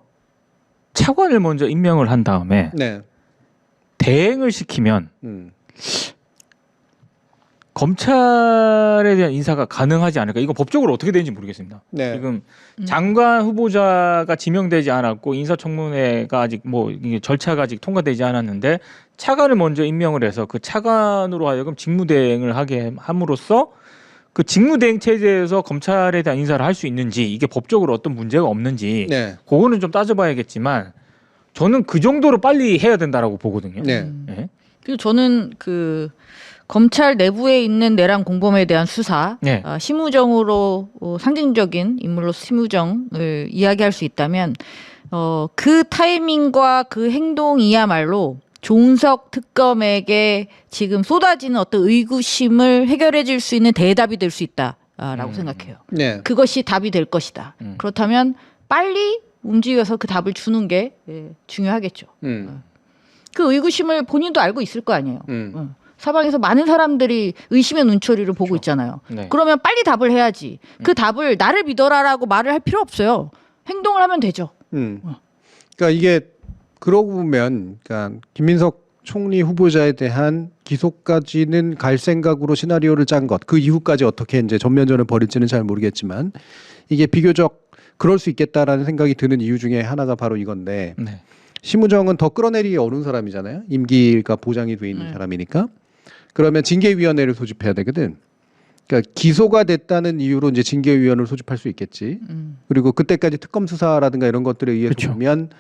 [SPEAKER 2] 차관을 먼저 임명을 한 다음에
[SPEAKER 1] 네.
[SPEAKER 2] 대행을 시키면
[SPEAKER 1] 음.
[SPEAKER 2] 검찰에 대한 인사가 가능하지 않을까? 이거 법적으로 어떻게 되는지 모르겠습니다.
[SPEAKER 1] 네.
[SPEAKER 2] 지금 장관 후보자가 지명되지 않았고 인사청문회가 아직 뭐 이게 절차가 아직 통과되지 않았는데 차관을 먼저 임명을 해서 그 차관으로 하여금 직무대행을 하게 함으로써 그 직무대행 체제에서 검찰에 대한 인사를 할 수 있는지 이게 법적으로 어떤 문제가 없는지
[SPEAKER 1] 네.
[SPEAKER 2] 그거는 좀 따져봐야겠지만 저는 그 정도로 빨리 해야 된다라고 보거든요.
[SPEAKER 1] 네.
[SPEAKER 2] 예.
[SPEAKER 3] 그리고 저는 그 검찰 내부에 있는 내란 공범에 대한 수사,
[SPEAKER 2] 네.
[SPEAKER 3] 심우정으로 상징적인 인물로서 심우정을 이야기할 수 있다면 그 타이밍과 그 행동이야말로 조은석 특검에게 지금 쏟아지는 어떤 의구심을 해결해 줄 수 있는 대답이 될 수 있다라고 생각해요.
[SPEAKER 1] 네.
[SPEAKER 3] 그것이 답이 될 것이다. 그렇다면 빨리 움직여서 그 답을 주는 게 중요하겠죠. 그 의구심을 본인도 알고 있을 거 아니에요. 사방에서 많은 사람들이 의심의 눈초리를 보고 있잖아요.
[SPEAKER 2] 네.
[SPEAKER 3] 그러면 빨리 답을 해야지. 그 답을 나를 믿어라라고 말을 할 필요 없어요. 행동을 하면 되죠.
[SPEAKER 1] 그러니까 이게 그러고 보면 그러니까 김민석 총리 후보자에 대한 기소까지는 갈 생각으로 시나리오를 짠 것. 그 이후까지 어떻게 이제 전면전을 벌일지는 잘 모르겠지만 이게 비교적 그럴 수 있겠다라는 생각이 드는 이유 중에 하나가 바로 이건데
[SPEAKER 2] 네.
[SPEAKER 1] 심우정은 더 끌어내리기 어려운 사람이잖아요. 임기가 보장이 돼 있는 사람이니까. 그러면 징계위원회를 소집해야 되거든. 그러니까 기소가 됐다는 이유로 이제 징계위원회를 소집할 수 있겠지. 그리고 그때까지 특검 수사라든가 이런 것들에 의해서
[SPEAKER 2] 그쵸.
[SPEAKER 1] 보면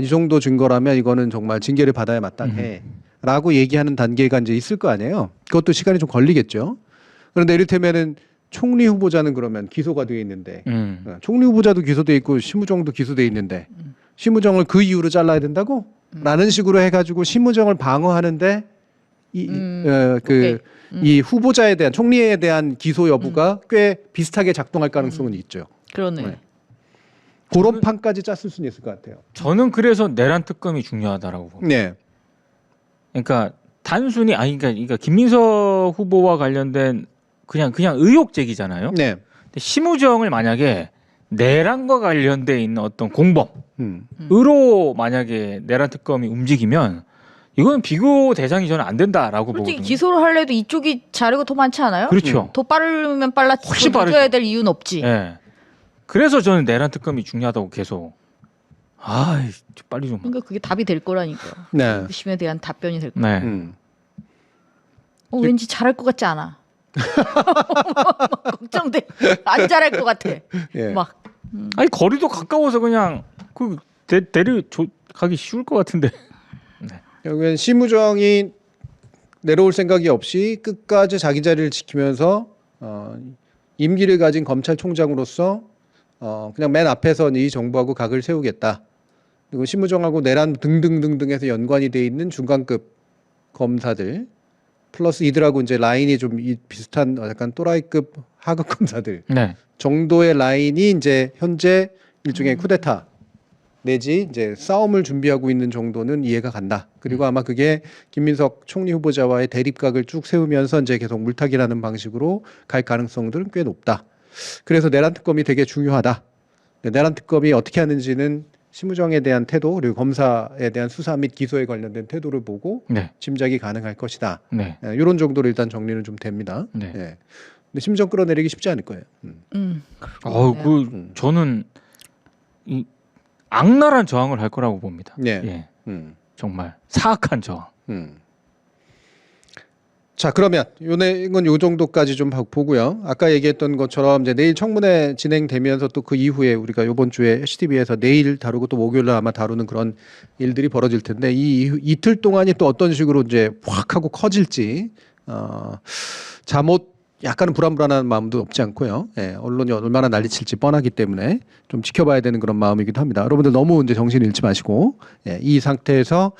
[SPEAKER 1] 이 정도 증거라면 이거는 정말 징계를 받아야 마땅해라고 얘기하는 단계가 이제 있을 거 아니에요. 그것도 시간이 좀 걸리겠죠. 그런데 이를테면은 총리 후보자는 그러면 기소가 돼 있는데 총리 후보자도 기소돼 있고 심우정도 기소돼 있는데 심우정을 그 이유로 잘라야 된다고? 라는 식으로 해가지고 심우정을 방어하는데 이 후보자에 대한 총리에 대한 기소 여부가 꽤 비슷하게 작동할 가능성은 있죠.
[SPEAKER 3] 그러네.
[SPEAKER 1] 네. 그런 판까지 짰을 수는 있을 것 같아요.
[SPEAKER 2] 저는 그래서 내란 특검이 중요하다라고 봅니다.
[SPEAKER 1] 네.
[SPEAKER 2] 그러니까 단순히 그러니까 김민석 후보와 관련된 그냥 의혹 제기잖아요.
[SPEAKER 1] 네.
[SPEAKER 2] 근데 심우정을 만약에 내란과 관련돼 있는 어떤
[SPEAKER 1] 음.
[SPEAKER 2] 공범으로 만약에 내란 특검이 움직이면 이건 비교 대상이 저는 안 된다라고
[SPEAKER 3] 솔직히
[SPEAKER 2] 보거든요.
[SPEAKER 3] 기소를 하려도 이쪽이 자료가 더 많지 않아요?
[SPEAKER 2] 그렇죠.
[SPEAKER 3] 더 빠르면 빨랐지.
[SPEAKER 2] 훨씬
[SPEAKER 3] 더 늦어야
[SPEAKER 2] 빠르죠.
[SPEAKER 3] 될 이유는 없지.
[SPEAKER 2] 예. 그래서 저는 내란 특검이 중요하다고 계속 빨리 좀.
[SPEAKER 3] 그러니까 그게 답이 될 거라니까.
[SPEAKER 1] 네.
[SPEAKER 3] 의심에 대한 답변이 될 거야.
[SPEAKER 2] 네.
[SPEAKER 3] 왠지 잘할 것 같지 않아. 걱정돼. 안 잘할 것 같아.
[SPEAKER 1] 예.
[SPEAKER 3] 막.
[SPEAKER 2] 아니 거리도 가까워서 그냥 그 가기 쉬울 것 같은데.
[SPEAKER 1] 결국엔 심우정이 내려올 생각이 없이 끝까지 자기 자리를 지키면서 임기를 가진 검찰총장으로서 그냥 맨 앞에서 이 정부하고 각을 세우겠다. 그리고 심우정하고 내란 등등등등해서 연관이 돼 있는 중간급 검사들 플러스 이들하고 이제 라인이 좀 비슷한 약간 또라이급 하급 검사들
[SPEAKER 2] 네.
[SPEAKER 1] 정도의 라인이 이제 현재 일종의 쿠데타 내지 이제 싸움을 준비하고 있는 정도는 이해가 간다. 그리고 아마 그게 김민석 총리 후보자와의 대립각을 쭉 세우면서 이제 계속 물타기라는 방식으로 갈 가능성들은 꽤 높다. 그래서 내란 특검이 되게 중요하다. 내란 특검이 어떻게 하는지는 심우정에 대한 태도 그리고 검사에 대한 수사 및 기소에 관련된 태도를 보고
[SPEAKER 2] 네.
[SPEAKER 1] 짐작이 가능할 것이다.
[SPEAKER 2] 네.
[SPEAKER 1] 이런 정도로 일단 정리는 좀 됩니다.
[SPEAKER 2] 네.
[SPEAKER 1] 예. 근데 심정 끌어내리기 쉽지 않을 거예요.
[SPEAKER 2] 저는 이 악랄한 저항을 할 거라고 봅니다.
[SPEAKER 1] 예.
[SPEAKER 2] 예. 정말 사악한 저항.
[SPEAKER 1] 자, 그러면 이건 요 정도까지 좀 보고요. 아까 얘기했던 것처럼 이제 내일 청문회 진행되면서 또 그 이후에 우리가 이번 주에 HTV에서 내일 다루고 또 목요일 날 아마 다루는 그런 일들이 벌어질 텐데 이 이틀 동안이 또 어떤 식으로 이제 확 하고 커질지 잠옷 약간은 불안한 마음도 없지 않고요. 예, 언론이 얼마나 난리칠지 뻔하기 때문에 좀 지켜봐야 되는 그런 마음이기도 합니다. 여러분들 너무 이제 정신 잃지 마시고 이 상태에서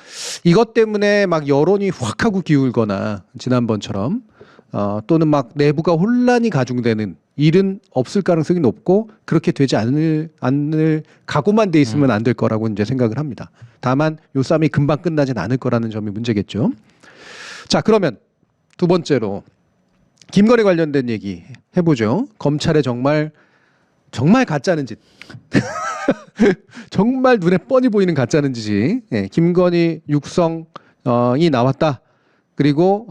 [SPEAKER 1] 이것 때문에 막 여론이 확 하고 기울거나 지난번처럼 또는 막 내부가 혼란이 가중되는 일은 없을 가능성이 높고 그렇게 되지 않을 각오만 돼 있으면 안 될 거라고 이제 생각을 합니다. 다만 요 싸움이 금방 끝나진 않을 거라는 점이 문제겠죠. 자, 그러면 두 번째로 김건희 관련된 얘기 해보죠. 검찰의 정말 가짜는 짓. 정말 눈에 뻔히 보이는 가짜는 짓이 김건희 육성이 나왔다. 그리고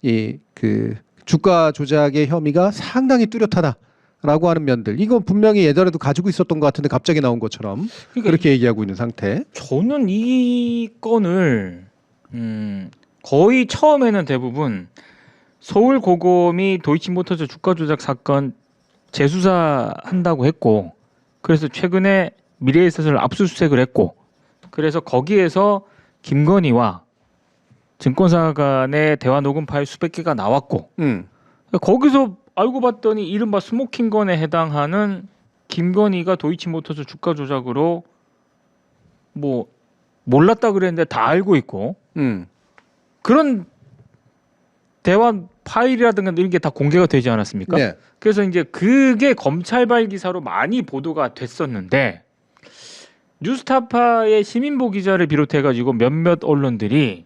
[SPEAKER 1] 이 그 주가 조작의 혐의가 상당히 뚜렷하다라고 하는 면들. 이거 분명히 예전에도 가지고 있었던 것 같은데 갑자기 나온 것처럼 그렇게 얘기하고 있는 상태.
[SPEAKER 2] 저는 이 건을 거의 처음에는 대부분 서울고검이 도이치모터스 주가 조작 사건 재수사한다고 했고 그래서 최근에 미래에셋을 압수수색을 했고 그래서 거기에서 김건희와 증권사 간의 대화 녹음 파일 수백 개가 나왔고 거기서 알고 봤더니 이른바 스모킹건에 해당하는 김건희가 도이치모터스 주가 조작으로 뭐 몰랐다 그랬는데 다 알고 있고 그런 대화 파일이라든가 이런 게 다 공개가 되지 않았습니까?
[SPEAKER 1] 네.
[SPEAKER 2] 그래서 이제 그게 검찰발 기사로 많이 보도가 됐었는데 뉴스타파의 시민보 기자를 비롯해가지고 몇몇 언론들이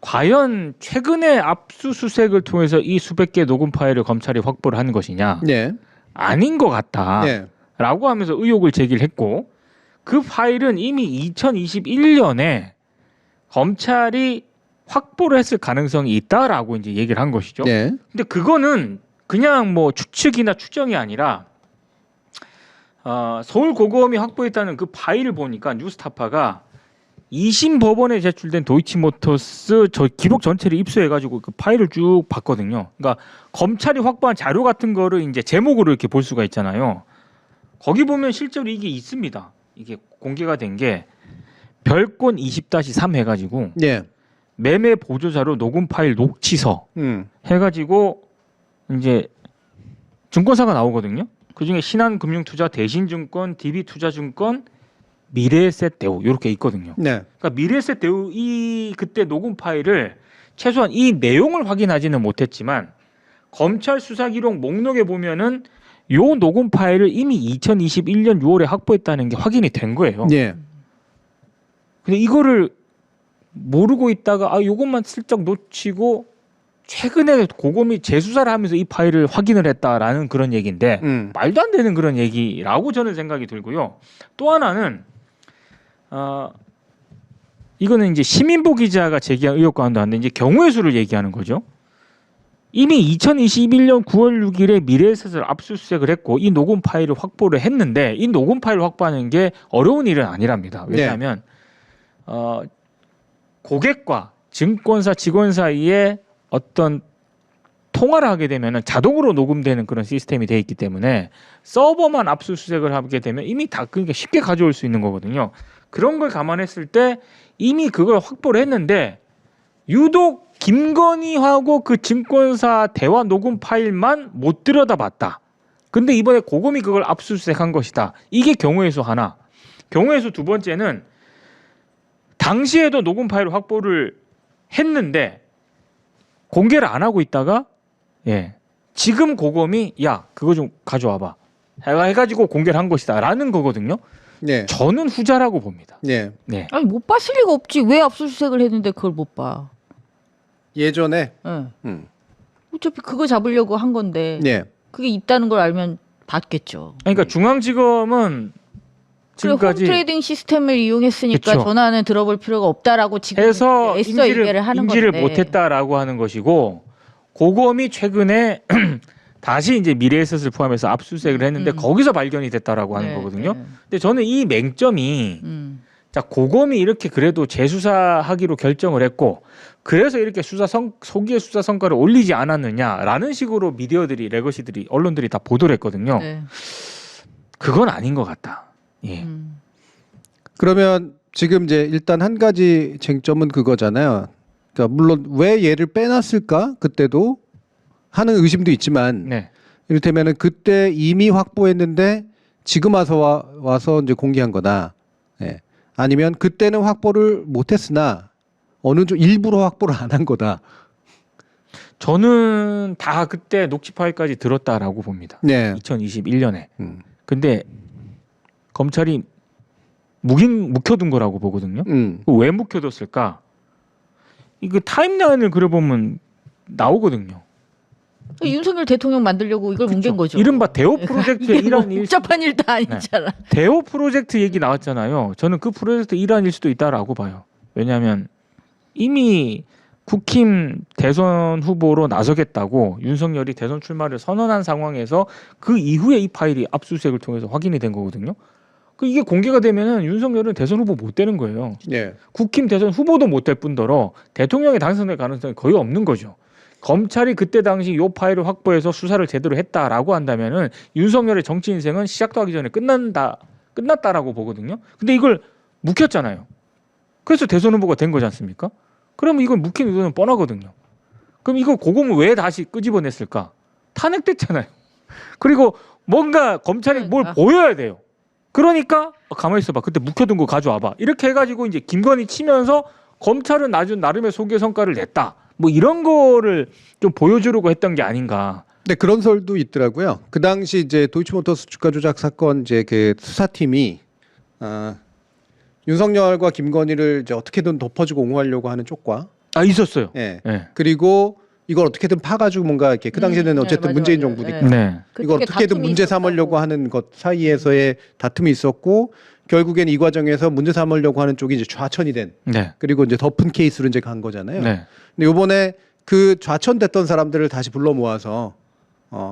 [SPEAKER 2] 과연 최근에 압수수색을 통해서 이 수백 개 녹음 파일을 검찰이 확보를 한 것이냐?
[SPEAKER 1] 네.
[SPEAKER 2] 아닌 것 같다.
[SPEAKER 1] 네.
[SPEAKER 2] 라고 하면서 의혹을 제기를 했고 그 파일은 이미 2021년에 검찰이 확보를 했을 가능성이 있다라고 이제 얘기를 한 것이죠.
[SPEAKER 1] 네.
[SPEAKER 2] 근데 그거는 그냥 뭐 추측이나 추정이 아니라 서울고검이 확보했다는 그 파일을 보니까 뉴스타파가 2심 법원에 제출된 도이치모터스 저 기록 전체를 입수해가지고 그 파일을 쭉 봤거든요. 그러니까 검찰이 확보한 자료 같은 거를 이제 제목으로 이렇게 볼 수가 있잖아요. 거기 보면 실제로 이게 있습니다. 이게 공개가 된 게 별건 20-3 해가지고
[SPEAKER 1] 네.
[SPEAKER 2] 매매 보조자료 녹음 파일 녹취서 해가지고 이제 증권사가 나오거든요. 그중에 신한금융투자, 대신증권, DB투자증권, 미래에셋 대우 이렇게 있거든요.
[SPEAKER 1] 네.
[SPEAKER 2] 그러니까 미래에셋 대우 이 그때 녹음 파일을 최소한 이 내용을 확인하지는 못했지만 검찰 수사 기록 목록에 보면은 요 녹음 파일을 이미 2021년 6월에 확보했다는 게 확인이 된 거예요.
[SPEAKER 1] 네.
[SPEAKER 2] 근데 이거를 모르고 있다가 요것만 슬쩍 놓치고 최근에 고검이 재수사를 하면서 이 파일을 확인을 했다라는 그런 얘기인데 말도 안 되는 그런 얘기라고 저는 생각이 들고요. 또 하나는 이거는 이제 시민보 기자가 제기한 의혹과는 다른데 이제 경우의 수를 얘기하는 거죠. 이미 2021년 9월 6일에 미래에셋을 압수수색을 했고 이 녹음 파일을 확보를 했는데 이 녹음 파일을 확보하는 게 어려운 일은 아니랍니다. 왜냐하면 고객과 증권사 직원 사이에 어떤 통화를 하게 되면 자동으로 녹음되는 그런 시스템이 되어 있기 때문에 서버만 압수수색을 하게 되면 이미 다 그러니까 쉽게 가져올 수 있는 거거든요. 그런 걸 감안했을 때 이미 그걸 확보를 했는데 유독 김건희하고 그 증권사 대화 녹음 파일만 못 들여다봤다. 근데 이번에 고검이 그걸 압수수색한 것이다. 이게 경우의 수 하나. 경우의 수 두 번째는 당시에도 녹음 파일을 확보를 했는데 공개를 안 하고 있다가 지금 고검이 야 그거 좀 가져와봐 해가지고 공개를 한 것이다 라는 거거든요.
[SPEAKER 1] 네.
[SPEAKER 2] 저는 후자라고 봅니다.
[SPEAKER 1] 네.
[SPEAKER 2] 네.
[SPEAKER 3] 아니 못 봤을 리가 없지. 왜 압수수색을 했는데 그걸 못 봐?
[SPEAKER 1] 예전에
[SPEAKER 3] 어차피 그거 잡으려고 한 건데
[SPEAKER 1] 네.
[SPEAKER 3] 그게 있다는 걸 알면 봤겠죠.
[SPEAKER 2] 그러니까 중앙지검은
[SPEAKER 3] 그리고
[SPEAKER 2] 지금까지
[SPEAKER 3] 홈트레이딩 시스템을 이용했으니까
[SPEAKER 2] 그쵸.
[SPEAKER 3] 전화는 들어볼 필요가 없다라고 지금
[SPEAKER 2] 해서
[SPEAKER 3] 애써 이해를 하는
[SPEAKER 2] 인지를
[SPEAKER 3] 건데.
[SPEAKER 2] 못했다라고 하는 것이고 고검이 최근에 다시 이제 미래에셋을 포함해서 압수수색을 했는데 거기서 발견이 됐다라고 하는 거거든요. 근데 저는 이 맹점이 자 고검이 이렇게 그래도 재수사하기로 결정을 했고 그래서 이렇게 소기의 수사 성과를 올리지 않았느냐라는 식으로 미디어들이 레거시들이 언론들이 다 보도를 했거든요.
[SPEAKER 3] 네.
[SPEAKER 2] 그건 아닌 것 같다. 예.
[SPEAKER 1] 그러면 지금 이제 일단 한 가지 쟁점은 그거잖아요. 그러니까 물론 왜 얘를 빼놨을까 그때도 하는 의심도 있지만
[SPEAKER 2] 네.
[SPEAKER 1] 이를테면은 그때 이미 확보했는데 지금 와서 이제 공개한 거다. 예. 아니면 그때는 확보를 못했으나 어느 좀 일부러 확보를 안 한 거다.
[SPEAKER 2] 저는 다 그때 녹취 파일까지 들었다라고 봅니다.
[SPEAKER 1] 네.
[SPEAKER 2] 2021년에. 근데 검찰이 묵혀둔 거라고 보거든요. 왜 묵혀뒀을까? 이거 타임라인을 그려보면 나오거든요.
[SPEAKER 3] 윤석열 대통령 만들려고 이걸 뭉갠 거죠.
[SPEAKER 2] 이른바 대호 프로젝트의
[SPEAKER 3] 이게 뭐
[SPEAKER 2] 일환일
[SPEAKER 3] 복잡한 일도 아니잖아.
[SPEAKER 2] 대호 프로젝트 얘기 나왔잖아요. 저는 그 프로젝트 일환일 수도 있다라고 봐요. 왜냐하면 이미 국힘 대선 후보로 나서겠다고 윤석열이 대선 출마를 선언한 상황에서 그 이후에 이 파일이 압수수색을 통해서 확인이 된 거거든요. 그 이게 공개가 되면은 윤석열은 대선 후보 못 되는 거예요.
[SPEAKER 1] 예.
[SPEAKER 2] 국힘 대선 후보도 못 될 뿐더러 대통령에 당선될 가능성이 거의 없는 거죠. 검찰이 그때 당시 요 파일을 확보해서 수사를 제대로 했다라고 한다면은 윤석열의 정치 인생은 시작도 하기 전에 끝났다라고 보거든요. 근데 이걸 묵혔잖아요. 그래서 대선 후보가 된 거지 않습니까? 그러면 이건 묵힌 의도는 뻔하거든요. 그럼 이거 고검을 왜 다시 끄집어냈을까? 탄핵됐잖아요. 그리고 뭔가 검찰이 뭘 보여야 돼요. 그러니까 가만히 있어봐. 그때 묵혀둔 거 가져와봐. 이렇게 해가지고 이제 김건희 치면서 검찰은 나름의 소개 성과를 냈다. 뭐 이런 거를 좀 보여주려고 했던 게 아닌가.
[SPEAKER 1] 네, 그런 설도 있더라고요. 그 당시 이제 도이치모터스 주가 조작 사건 이제 그 수사팀이 윤석열과 김건희를 이제 어떻게든 덮어주고 옹호하려고 하는 쪽과
[SPEAKER 2] 있었어요.
[SPEAKER 1] 예.
[SPEAKER 2] 네.
[SPEAKER 1] 그리고 이걸 어떻게든 파가지고 뭔가 이렇게 그 당시에는 어쨌든
[SPEAKER 3] 맞아,
[SPEAKER 1] 문재인
[SPEAKER 3] 맞아.
[SPEAKER 1] 정부니까
[SPEAKER 2] 네.
[SPEAKER 1] 이걸 어떻게든 문제 삼으려고 하는 것 사이에서의 다툼이 있었고 결국엔 이 과정에서 문제 삼으려고 하는 쪽이 이제 좌천이 된
[SPEAKER 2] 네.
[SPEAKER 1] 그리고 이제 덮은 케이스로 이제 간 거잖아요.
[SPEAKER 2] 네.
[SPEAKER 1] 근데 이번에 그 좌천됐던 사람들을 다시 불러 모아서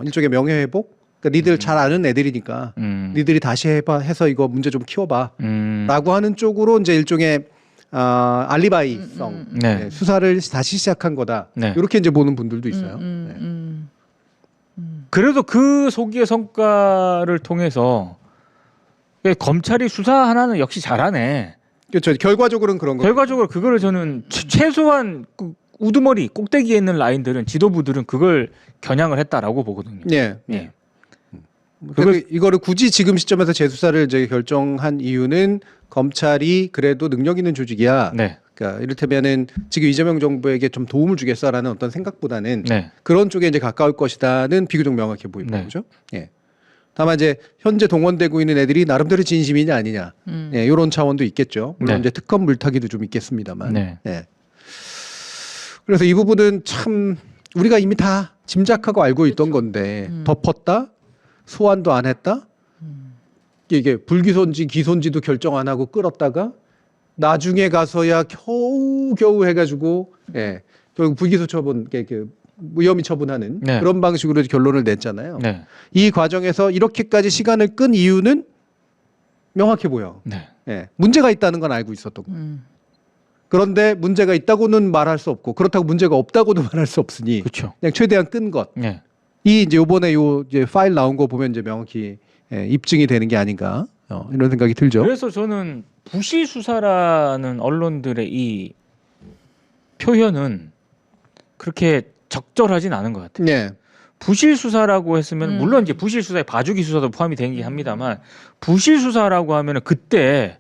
[SPEAKER 1] 일종의 명예회복. 그러니까 니들 잘 아는 애들이니까 니들이 다시 해서 이거 문제 좀 키워봐라고 하는 쪽으로 이제 일종의 알리바이성
[SPEAKER 2] 네.
[SPEAKER 1] 수사를 다시 시작한 거다.
[SPEAKER 2] 네.
[SPEAKER 1] 이렇게 이제 보는 분들도 있어요. 네.
[SPEAKER 2] 그래도 그 소기의 성과를 통해서 검찰이 수사 하나는 역시 잘하네.
[SPEAKER 1] 그렇죠. 결과적으로는 그런 거.
[SPEAKER 2] 결과적으로 그거를 저는 최소한 그 우두머리 꼭대기에 있는 라인들은 지도부들은 그걸 겨냥을 했다라고 보거든요.
[SPEAKER 1] 예.
[SPEAKER 2] 예.
[SPEAKER 1] 그래서 이거를 굳이 지금 시점에서 재수사를 이제 결정한 이유는 검찰이 그래도 능력 있는 조직이야.
[SPEAKER 2] 네.
[SPEAKER 1] 그러니까 이를테면은 지금 이재명 정부에게 좀 도움을 주겠어라는 어떤 생각보다는
[SPEAKER 2] 네.
[SPEAKER 1] 그런 쪽에 이제 가까울 것이다는 비교적 명확해 보입니다.
[SPEAKER 2] 네.
[SPEAKER 1] 그렇죠? 예. 다만 이제 현재 동원되고 있는 애들이 나름대로 진심이냐 아니냐, 예, 이런 차원도 있겠죠. 물론
[SPEAKER 2] 네.
[SPEAKER 1] 이제 특검 물타기도 좀 있겠습니다만.
[SPEAKER 2] 네.
[SPEAKER 1] 예. 그래서 이 부분은 참 우리가 이미 다 짐작하고 알고 있던 건데 덮었다, 소환도 안 했다. 이게 불기소인지 기소인지도 결정 안 하고 끌었다가 나중에 가서야 겨우 해가지고 예, 결국 불기소 처분, 무혐의 처분하는
[SPEAKER 2] 네.
[SPEAKER 1] 그런 방식으로 결론을 냈잖아요.
[SPEAKER 2] 네.
[SPEAKER 1] 이 과정에서 이렇게까지 시간을 끈 이유는 명확해 보여.
[SPEAKER 2] 네.
[SPEAKER 1] 예, 문제가 있다는 건 알고 있었던 거. 그런데 문제가 있다고는 말할 수 없고 그렇다고 문제가 없다고도 말할 수 없으니
[SPEAKER 2] 그렇죠.
[SPEAKER 1] 그냥 최대한 끈 것.
[SPEAKER 2] 네.
[SPEAKER 1] 이 이제 요번에 요 이제 파일 나온 거 보면 이제 명확히 입증이 되는 게 아닌가 이런 생각이 들죠.
[SPEAKER 2] 그래서 저는 부실 수사라는 언론들의 이 표현은 그렇게 적절하진 않은 것 같아요.
[SPEAKER 1] 네.
[SPEAKER 2] 부실 수사라고 했으면 물론 이제 부실 수사에 봐주기 수사도 포함이 되긴 합니다만 부실 수사라고 하면은 그때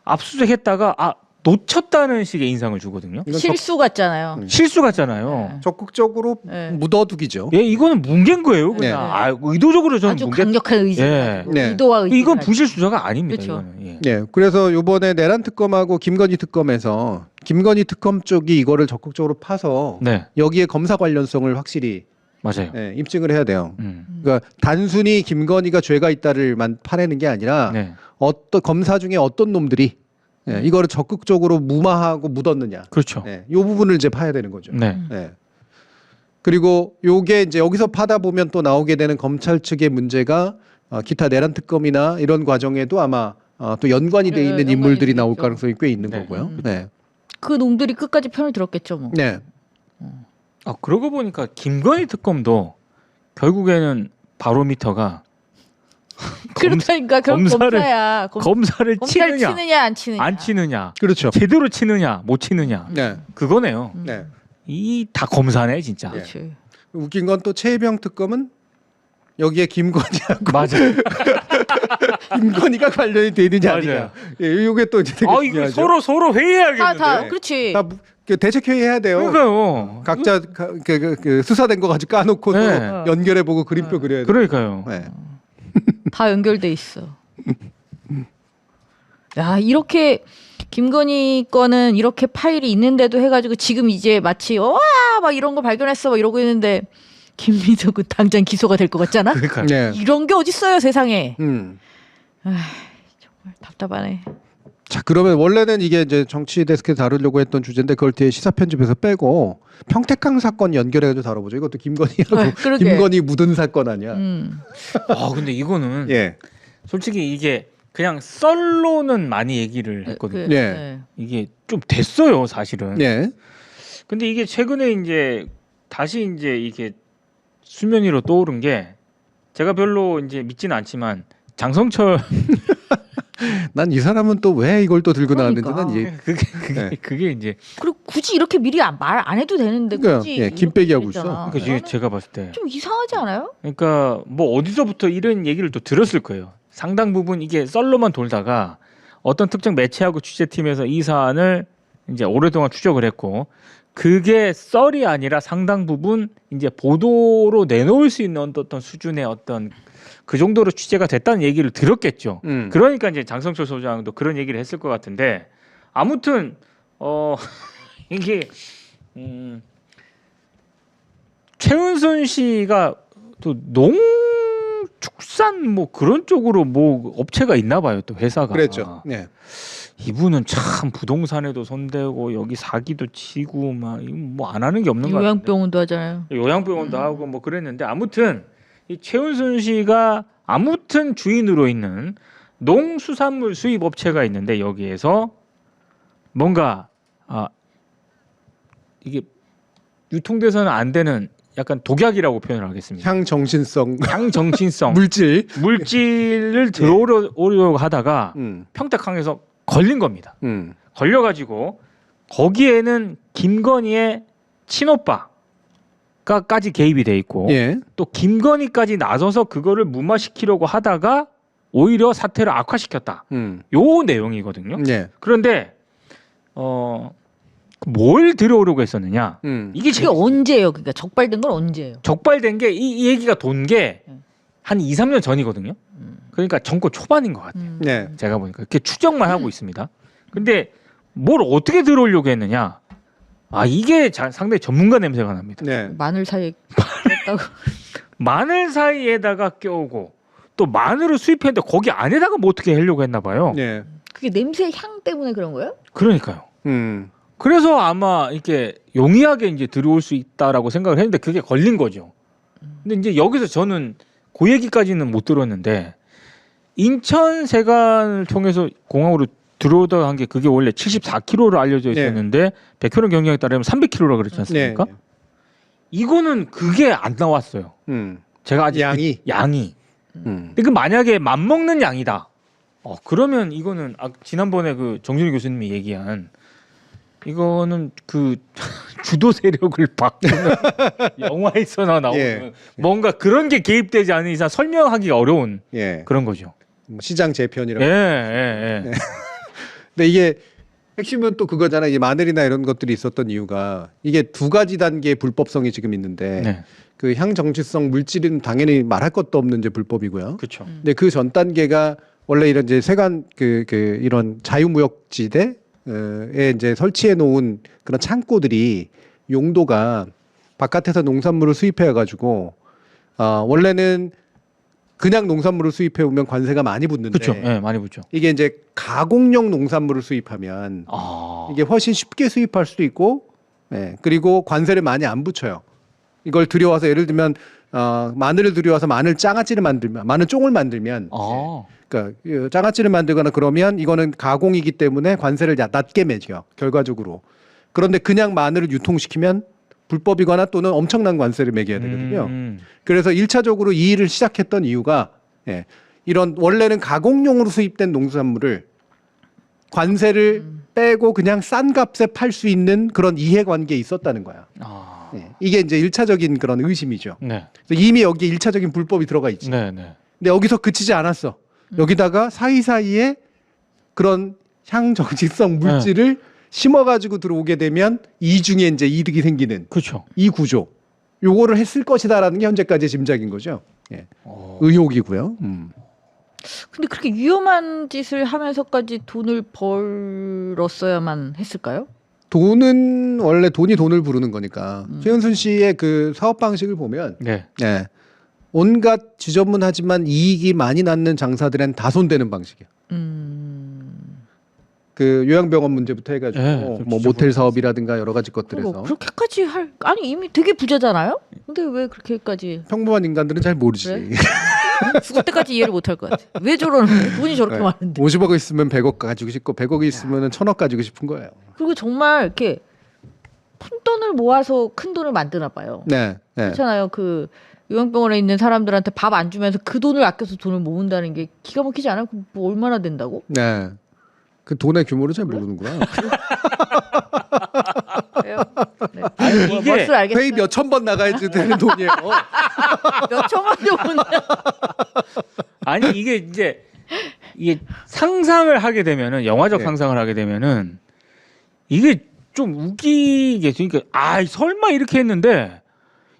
[SPEAKER 2] 압수수색했다가 놓쳤다는 식의 인상을 주거든요.
[SPEAKER 1] 이건
[SPEAKER 3] 실수 같잖아요.
[SPEAKER 2] 실수 같잖아요.
[SPEAKER 1] 적극적으로
[SPEAKER 3] 네.
[SPEAKER 1] 묻어두기죠.
[SPEAKER 2] 예, 이거는 뭉갠 거예요. 그냥 의도적으로 저는
[SPEAKER 3] 아주
[SPEAKER 2] 뭉갠.
[SPEAKER 3] 강력한 의지.
[SPEAKER 2] 예.
[SPEAKER 1] 네.
[SPEAKER 3] 의도와 의지.
[SPEAKER 2] 이건 부실 수사가 아닙니다.
[SPEAKER 3] 그렇죠.
[SPEAKER 2] 이거는. 예.
[SPEAKER 1] 네, 그래서 요번에 내란 특검하고 김건희 특검에서 김건희 특검 쪽이 이거를 적극적으로 파서
[SPEAKER 2] 네,
[SPEAKER 1] 여기에 검사 관련성을 확실히
[SPEAKER 2] 맞아요.
[SPEAKER 1] 입증을 해야 돼요.
[SPEAKER 2] 음.
[SPEAKER 1] 그러니까 단순히 김건희가 죄가 있다를만 파내는 게 아니라
[SPEAKER 2] 네,
[SPEAKER 1] 어떤 검사 중에 어떤 놈들이 이거를 적극적으로 무마하고 묻었느냐.
[SPEAKER 2] 그렇죠.
[SPEAKER 1] 이 부분을 이제 파야 되는 거죠.
[SPEAKER 2] 네,
[SPEAKER 1] 그리고 요게 이제 여기서 파다 보면 또 나오게 되는 검찰 측의 문제가 기타 내란 특검이나 이런 과정에도 아마 또 연관이 돼 있는
[SPEAKER 3] 연관이
[SPEAKER 1] 인물들이 나올
[SPEAKER 3] 있겠죠.
[SPEAKER 1] 가능성이 꽤 있는
[SPEAKER 2] 네.
[SPEAKER 1] 거고요. 네.
[SPEAKER 3] 그 놈들이 끝까지 편을 들었겠죠 뭐.
[SPEAKER 1] 네.
[SPEAKER 2] 아 그러고 보니까 김건희 특검도 결국에는 바로미터가
[SPEAKER 3] 그렇다니까 결국
[SPEAKER 2] 검사를-
[SPEAKER 3] 검사야.
[SPEAKER 2] 검사를
[SPEAKER 3] 검사를
[SPEAKER 2] 치느냐
[SPEAKER 3] 치느냐 안 치느냐.
[SPEAKER 2] 안 치느냐
[SPEAKER 1] 그렇죠.
[SPEAKER 2] 제대로 치느냐 못 치느냐
[SPEAKER 1] 네.
[SPEAKER 2] 그거네요.
[SPEAKER 1] 네.
[SPEAKER 2] 이 다 검사네 진짜.
[SPEAKER 1] 예.
[SPEAKER 3] 그렇지.
[SPEAKER 1] 웃긴 건 또 최혜병 특검은 여기에 김건희하고
[SPEAKER 2] 맞아.
[SPEAKER 1] 김건희가 관련이 되느냐
[SPEAKER 2] 맞아요.
[SPEAKER 1] 아니냐. 예, 이게 또 이제 되게
[SPEAKER 2] 아 이거
[SPEAKER 1] 중요하죠.
[SPEAKER 2] 서로 회의해야겠는데.
[SPEAKER 3] 다
[SPEAKER 1] 네.
[SPEAKER 3] 그렇지.
[SPEAKER 1] 다 대책회의 해야 돼요.
[SPEAKER 2] 그러니까요.
[SPEAKER 1] 각자 그 수사된 거 가지고 까놓고
[SPEAKER 2] 네.
[SPEAKER 1] 또 연결해보고 그림표 그려야 돼.
[SPEAKER 2] 그러니까요.
[SPEAKER 1] 네.
[SPEAKER 3] 다 연결돼 있어. 야 이렇게 김건희 거는 이렇게 파일이 있는데도 해가지고 지금 이제 마치 막 이런 거 발견했어 막 이러고 있는데 김민석은 당장 기소가 될 것 같잖아.
[SPEAKER 2] 그러니까.
[SPEAKER 1] 네.
[SPEAKER 3] 이런 게 어딨어요 세상에.
[SPEAKER 1] 음.
[SPEAKER 3] 정말 답답하네.
[SPEAKER 1] 자 그러면 원래는 이게 이제 정치 데스크에 다루려고 했던 주제인데 그걸 뒤에 시사 편집에서 빼고 평택강 사건 연결해가지고 다뤄보죠. 이것도 김건희하고
[SPEAKER 3] 그러게.
[SPEAKER 1] 김건희 묻은 사건 아니야?
[SPEAKER 2] 아 근데 이거는
[SPEAKER 1] 예.
[SPEAKER 2] 솔직히 이게 그냥 썰로는 많이 얘기를 했거든요.
[SPEAKER 1] 네.
[SPEAKER 2] 이게 좀 됐어요 사실은.
[SPEAKER 1] 예.
[SPEAKER 2] 근데 이게 최근에 이제 다시 이제 이게 수면 위로 떠오른 게 제가 별로 이제 믿지는 않지만 장성철
[SPEAKER 1] 난 이 사람은 또 왜 이걸 또 들고
[SPEAKER 3] 그러니까.
[SPEAKER 1] 나왔는지 난 이해.
[SPEAKER 2] 그게 이제
[SPEAKER 3] 그리고 굳이 이렇게 미리 말 안 해도 되는데
[SPEAKER 1] 그러니까,
[SPEAKER 3] 굳이
[SPEAKER 1] 예, 김빼기 하고
[SPEAKER 3] 이렇게
[SPEAKER 1] 있어.
[SPEAKER 3] 했잖아.
[SPEAKER 2] 그러니까 이게 제가 봤을 때
[SPEAKER 3] 좀 이상하지 않아요?
[SPEAKER 2] 그러니까 뭐 어디서부터 이런 얘기를 또 들었을 거예요. 상당 부분 이게 썰로만 돌다가 어떤 특정 매체하고 취재팀에서 이 사안을 이제 오랫동안 추적을 했고 그게 썰이 아니라 상당 부분 이제 보도로 내놓을 수 있는 어떤 수준의 어떤 그 정도로 취재가 됐다는 얘기를 들었겠죠. 그러니까 이제 장성철 소장도 그런 얘기를 했을 것 같은데 아무튼 이게 최은순 씨가 또 농축산 뭐 그런 쪽으로 뭐 업체가 있나 봐요. 또 회사가.
[SPEAKER 1] 그랬죠. 네.
[SPEAKER 2] 이분은 참 부동산에도 손대고 여기 사기도 치고 막 뭐 안 하는 게 없는 거 같아요.
[SPEAKER 3] 요양병원도 하잖아요.
[SPEAKER 2] 요양병원도 하고 뭐 그랬는데 아무튼 이 최은순 씨가 아무튼 주인으로 있는 농수산물 수입 업체가 있는데 여기에서 뭔가 이게 유통돼서는 안 되는 약간 독약이라고 표현을 하겠습니다.
[SPEAKER 1] 향정신성
[SPEAKER 2] 향정신성
[SPEAKER 1] 물질.
[SPEAKER 2] 물질을 들어오려고 하다가 평택항에서 걸린 겁니다. 걸려가지고 거기에는 김건희의 친오빠까지 개입이 돼 있고
[SPEAKER 1] 예.
[SPEAKER 2] 또 김건희까지 나서서 그거를 무마시키려고 하다가 오히려 사태를 악화시켰다. 요 내용이거든요.
[SPEAKER 1] 예.
[SPEAKER 2] 그런데 뭘 들어오려고 했었느냐? 이게
[SPEAKER 3] 그게
[SPEAKER 2] 제일
[SPEAKER 3] 언제예요? 그러니까 적발된 건 언제예요?
[SPEAKER 2] 적발된 게 이 얘기가 돈 게 한 2, 3년 전이거든요. 그러니까 정권 초반인 것 같아요.
[SPEAKER 1] 네.
[SPEAKER 2] 제가 보니까 이렇게 추정만 하고 있습니다. 근데 뭘 어떻게 들어오려고 했느냐? 이게 상당히 전문가 냄새가 납니다.
[SPEAKER 1] 네.
[SPEAKER 3] 마늘 사이에 꼈다고.
[SPEAKER 2] 마늘 사이에다가 껴오고 또 마늘을 수입했는데 거기 안에다가 뭐 어떻게 하려고 했나 봐요.
[SPEAKER 1] 네.
[SPEAKER 3] 그게 냄새 향 때문에 그런 거예요?
[SPEAKER 2] 그러니까요.
[SPEAKER 1] 음.
[SPEAKER 2] 그래서 아마 이렇게 용이하게 이제 들어올 수 있다라고 생각을 했는데 그게 걸린 거죠. 근데 이제 여기서 저는 그 얘기까지는 못 들었는데 인천 세관을 통해서 공항으로 들어오다 한 게 그게 원래 74km로 알려져 있었는데 백현원 경영에 따르면 300km라 그랬지 않습니까?
[SPEAKER 1] 네.
[SPEAKER 2] 이거는 그게 안 나왔어요. 제가 아직
[SPEAKER 1] 양이.
[SPEAKER 2] 양이. 근데 그 만약에 맘먹는 양이다. 그러면 이거는 지난번에 그 정준희 교수님이 얘기한 이거는 그 주도 세력을 바꾸는 영화에서나 나오는
[SPEAKER 1] 예.
[SPEAKER 2] 뭔가 그런 게 개입되지 않은 이상 설명하기가 어려운
[SPEAKER 1] 예.
[SPEAKER 2] 그런 거죠.
[SPEAKER 1] 뭐 시장 재편이라고.
[SPEAKER 2] 예.
[SPEAKER 1] 근데 이게 핵심은 또 그거잖아. 이 마늘이나 이런 것들이 있었던 이유가 이게 두 가지 단계의 불법성이 지금 있는데
[SPEAKER 2] 네.
[SPEAKER 1] 그 향정치성 물질은 당연히 말할 것도 없는 이제 불법이고요.
[SPEAKER 2] 그렇죠.
[SPEAKER 1] 근데 그 전 단계가 원래 이런 이제 세관 이런 자유무역지대에 이제 설치해 놓은 그런 창고들이 용도가 바깥에서 농산물을 수입해 가지고 원래는 그냥 농산물을 수입해 오면 관세가 많이 붙는데
[SPEAKER 2] 그렇죠. 예, 많이 붙죠.
[SPEAKER 1] 이게 이제 가공용 농산물을 수입하면 이게 훨씬 쉽게 수입할 수도 있고, 예, 그리고 관세를 많이 안 붙여요. 이걸 들여와서 예를 들면 마늘을 들여와서 마늘 장아찌를 만들면 마늘 쫑을 만들면 그러니까 그 장아찌를 만들거나 그러면 이거는 가공이기 때문에 관세를 낮게 매겨 결과적으로. 그런데 그냥 마늘을 유통시키면 불법이거나 또는 엄청난 관세를 매겨야 되거든요. 그래서 1차적으로 이 일을 시작했던 이유가 이런 원래는 가공용으로 수입된 농수산물을 관세를 빼고 그냥 싼 값에 팔 수 있는 그런 이해관계에 있었다는 거야. 이게 이제 1차적인 그런 의심이죠.
[SPEAKER 2] 네.
[SPEAKER 1] 그래서 이미 여기에 1차적인 불법이 들어가 있지.
[SPEAKER 2] 네, 네.
[SPEAKER 1] 근데 여기서 그치지 않았어. 여기다가 사이사이에 그런 향정지성 물질을 심어가지고 들어오게 되면 이중에 이제 이득이 생기는
[SPEAKER 2] 그렇죠.
[SPEAKER 1] 이 구조. 요거를 했을 것이다라는 게 현재까지의 짐작인 거죠. 의혹이고요.
[SPEAKER 3] 근데 그렇게 위험한 짓을 하면서까지 돈을 벌었어야만 했을까요?
[SPEAKER 1] 돈은 원래 돈을 부르는 거니까. 최은순 씨의 그 사업 방식을 보면
[SPEAKER 2] 네.
[SPEAKER 1] 온갖 지저분하지만 이익이 많이 낳는 장사들엔 다 손대는 방식이야. 그 요양병원 문제부터 해가지고 뭐 모텔 사업이라든가 여러 가지 것들에서
[SPEAKER 3] 그렇게까지 아니 이미 되게 부자잖아요. 근데 왜 그렇게까지
[SPEAKER 1] 평범한 인간들은 잘 모르지.
[SPEAKER 3] 그래? 죽을 때까지 이해를 못할 것 같아. 왜 저러는 거야? 돈이 저렇게 많은데.
[SPEAKER 1] 50억 있으면 100억 가지고 싶고 100억이 있으면 1000억 가지고 싶은 거예요.
[SPEAKER 3] 그리고 정말 이렇게 푼 돈을 모아서 큰 돈을 만드나 봐요.
[SPEAKER 1] 네.
[SPEAKER 3] 그렇잖아요. 그 요양병원에 있는 사람들한테 밥 안 주면서 그 돈을 아껴서 돈을 모은다는 게 기가 막히지 않아요? 뭐 얼마나 된다고?
[SPEAKER 1] 네. 그 돈의 규모를 잘 모르는구나.
[SPEAKER 3] 그래요? 네. 이게 알겠어요.
[SPEAKER 1] 회의 몇 천 번 나가야지 되는 돈이에요.
[SPEAKER 3] 몇 천만도 못 나.
[SPEAKER 2] 아니 이게 상상을 하게 되면은 영화적 상상을 하게 되면은 이게 좀 웃기게 그러니까 설마 이렇게 했는데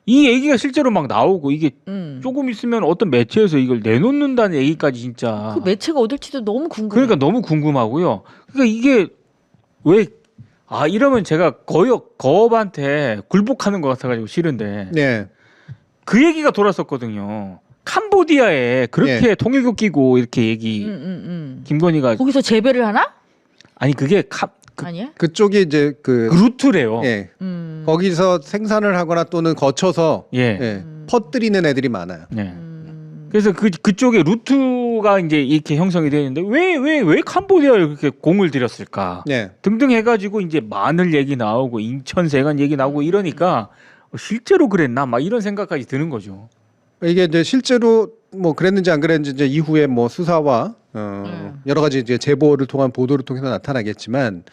[SPEAKER 2] 이 얘기가 실제로 막 나오고 이게 조금 있으면 어떤 매체에서 이걸 내놓는다는 얘기까지 진짜
[SPEAKER 3] 그 매체가 어딜지도 너무 궁금해.
[SPEAKER 2] 그러니까 너무 궁금하고요. 그러니까 이게 왜 이러면 제가 거업한테 굴복하는 것 같아가지고 싫은데
[SPEAKER 1] 네.
[SPEAKER 2] 그 얘기가 돌았었거든요. 캄보디아에 그렇게 통일교 끼고 이렇게 얘기 김건희가
[SPEAKER 3] 거기서 재배를 하나?
[SPEAKER 2] 아니 그게
[SPEAKER 3] 아니야?
[SPEAKER 1] 그쪽이 이제 그
[SPEAKER 2] 루트래요.
[SPEAKER 1] 거기서 생산을 하거나 또는 거쳐서 퍼뜨리는 애들이 많아요.
[SPEAKER 2] 그래서 그쪽에 루트가 이제 이렇게 형성이 되는데 왜 캄보디아에 그렇게 공을 들였을까 등등 해가지고 이제 마늘 얘기 나오고 인천세관 얘기 나오고 이러니까 실제로 그랬나 막 이런 생각까지 드는 거죠.
[SPEAKER 1] 이게 이제 실제로 뭐 그랬는지 안 그랬는지 이제 이후에 뭐 수사와 여러 가지 이제 제보를 통한 보도를 통해서 나타나겠지만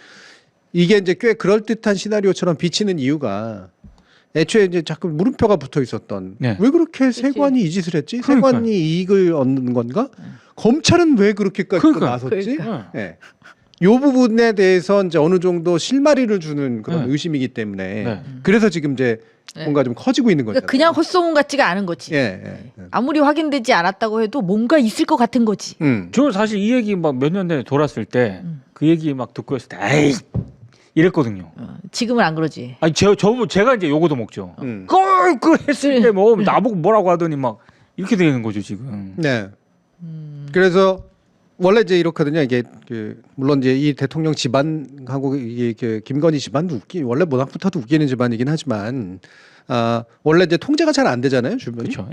[SPEAKER 1] 이게 이제 꽤 그럴 듯한 시나리오처럼 비치는 이유가 애초에 이제 자꾸 물음표가 붙어 있었던 왜 그렇게 세관이 이 짓을 했지?
[SPEAKER 2] 그러니까요.
[SPEAKER 1] 세관이 이익을 얻는 건가? 검찰은 왜 그렇게까지 또 나섰지? 요 부분에 대해서 이제 어느 정도 실마리를 주는 그런 의심이기 때문에 그래서 지금 이제 뭔가 좀 커지고 있는 거죠.
[SPEAKER 3] 그러니까 그냥 헛소문 같지가 않은 거지. 아무리 확인되지 않았다고 해도 뭔가 있을 것 같은 거지.
[SPEAKER 2] 저 사실 이 얘기 막 몇 년 전에 돌았을 때 그 얘기 막 듣고 있을 때 에이 이랬거든요.
[SPEAKER 3] 지금은 안 그러지.
[SPEAKER 2] 아니 제가 이제 요거도 먹죠. 그 했을 때 뭐 나보고 뭐라고 하더니 막 이렇게 되는 거죠 지금.
[SPEAKER 1] 네. 그래서 원래 이제 이렇거든요. 이게 그 물론 이제 이 대통령 집안하고 이게 그 김건희 집안도 원래 모닥부터도 웃기는 집안이긴 하지만 원래 이제 통제가 잘 안 되잖아요 주변이.
[SPEAKER 2] 그렇죠.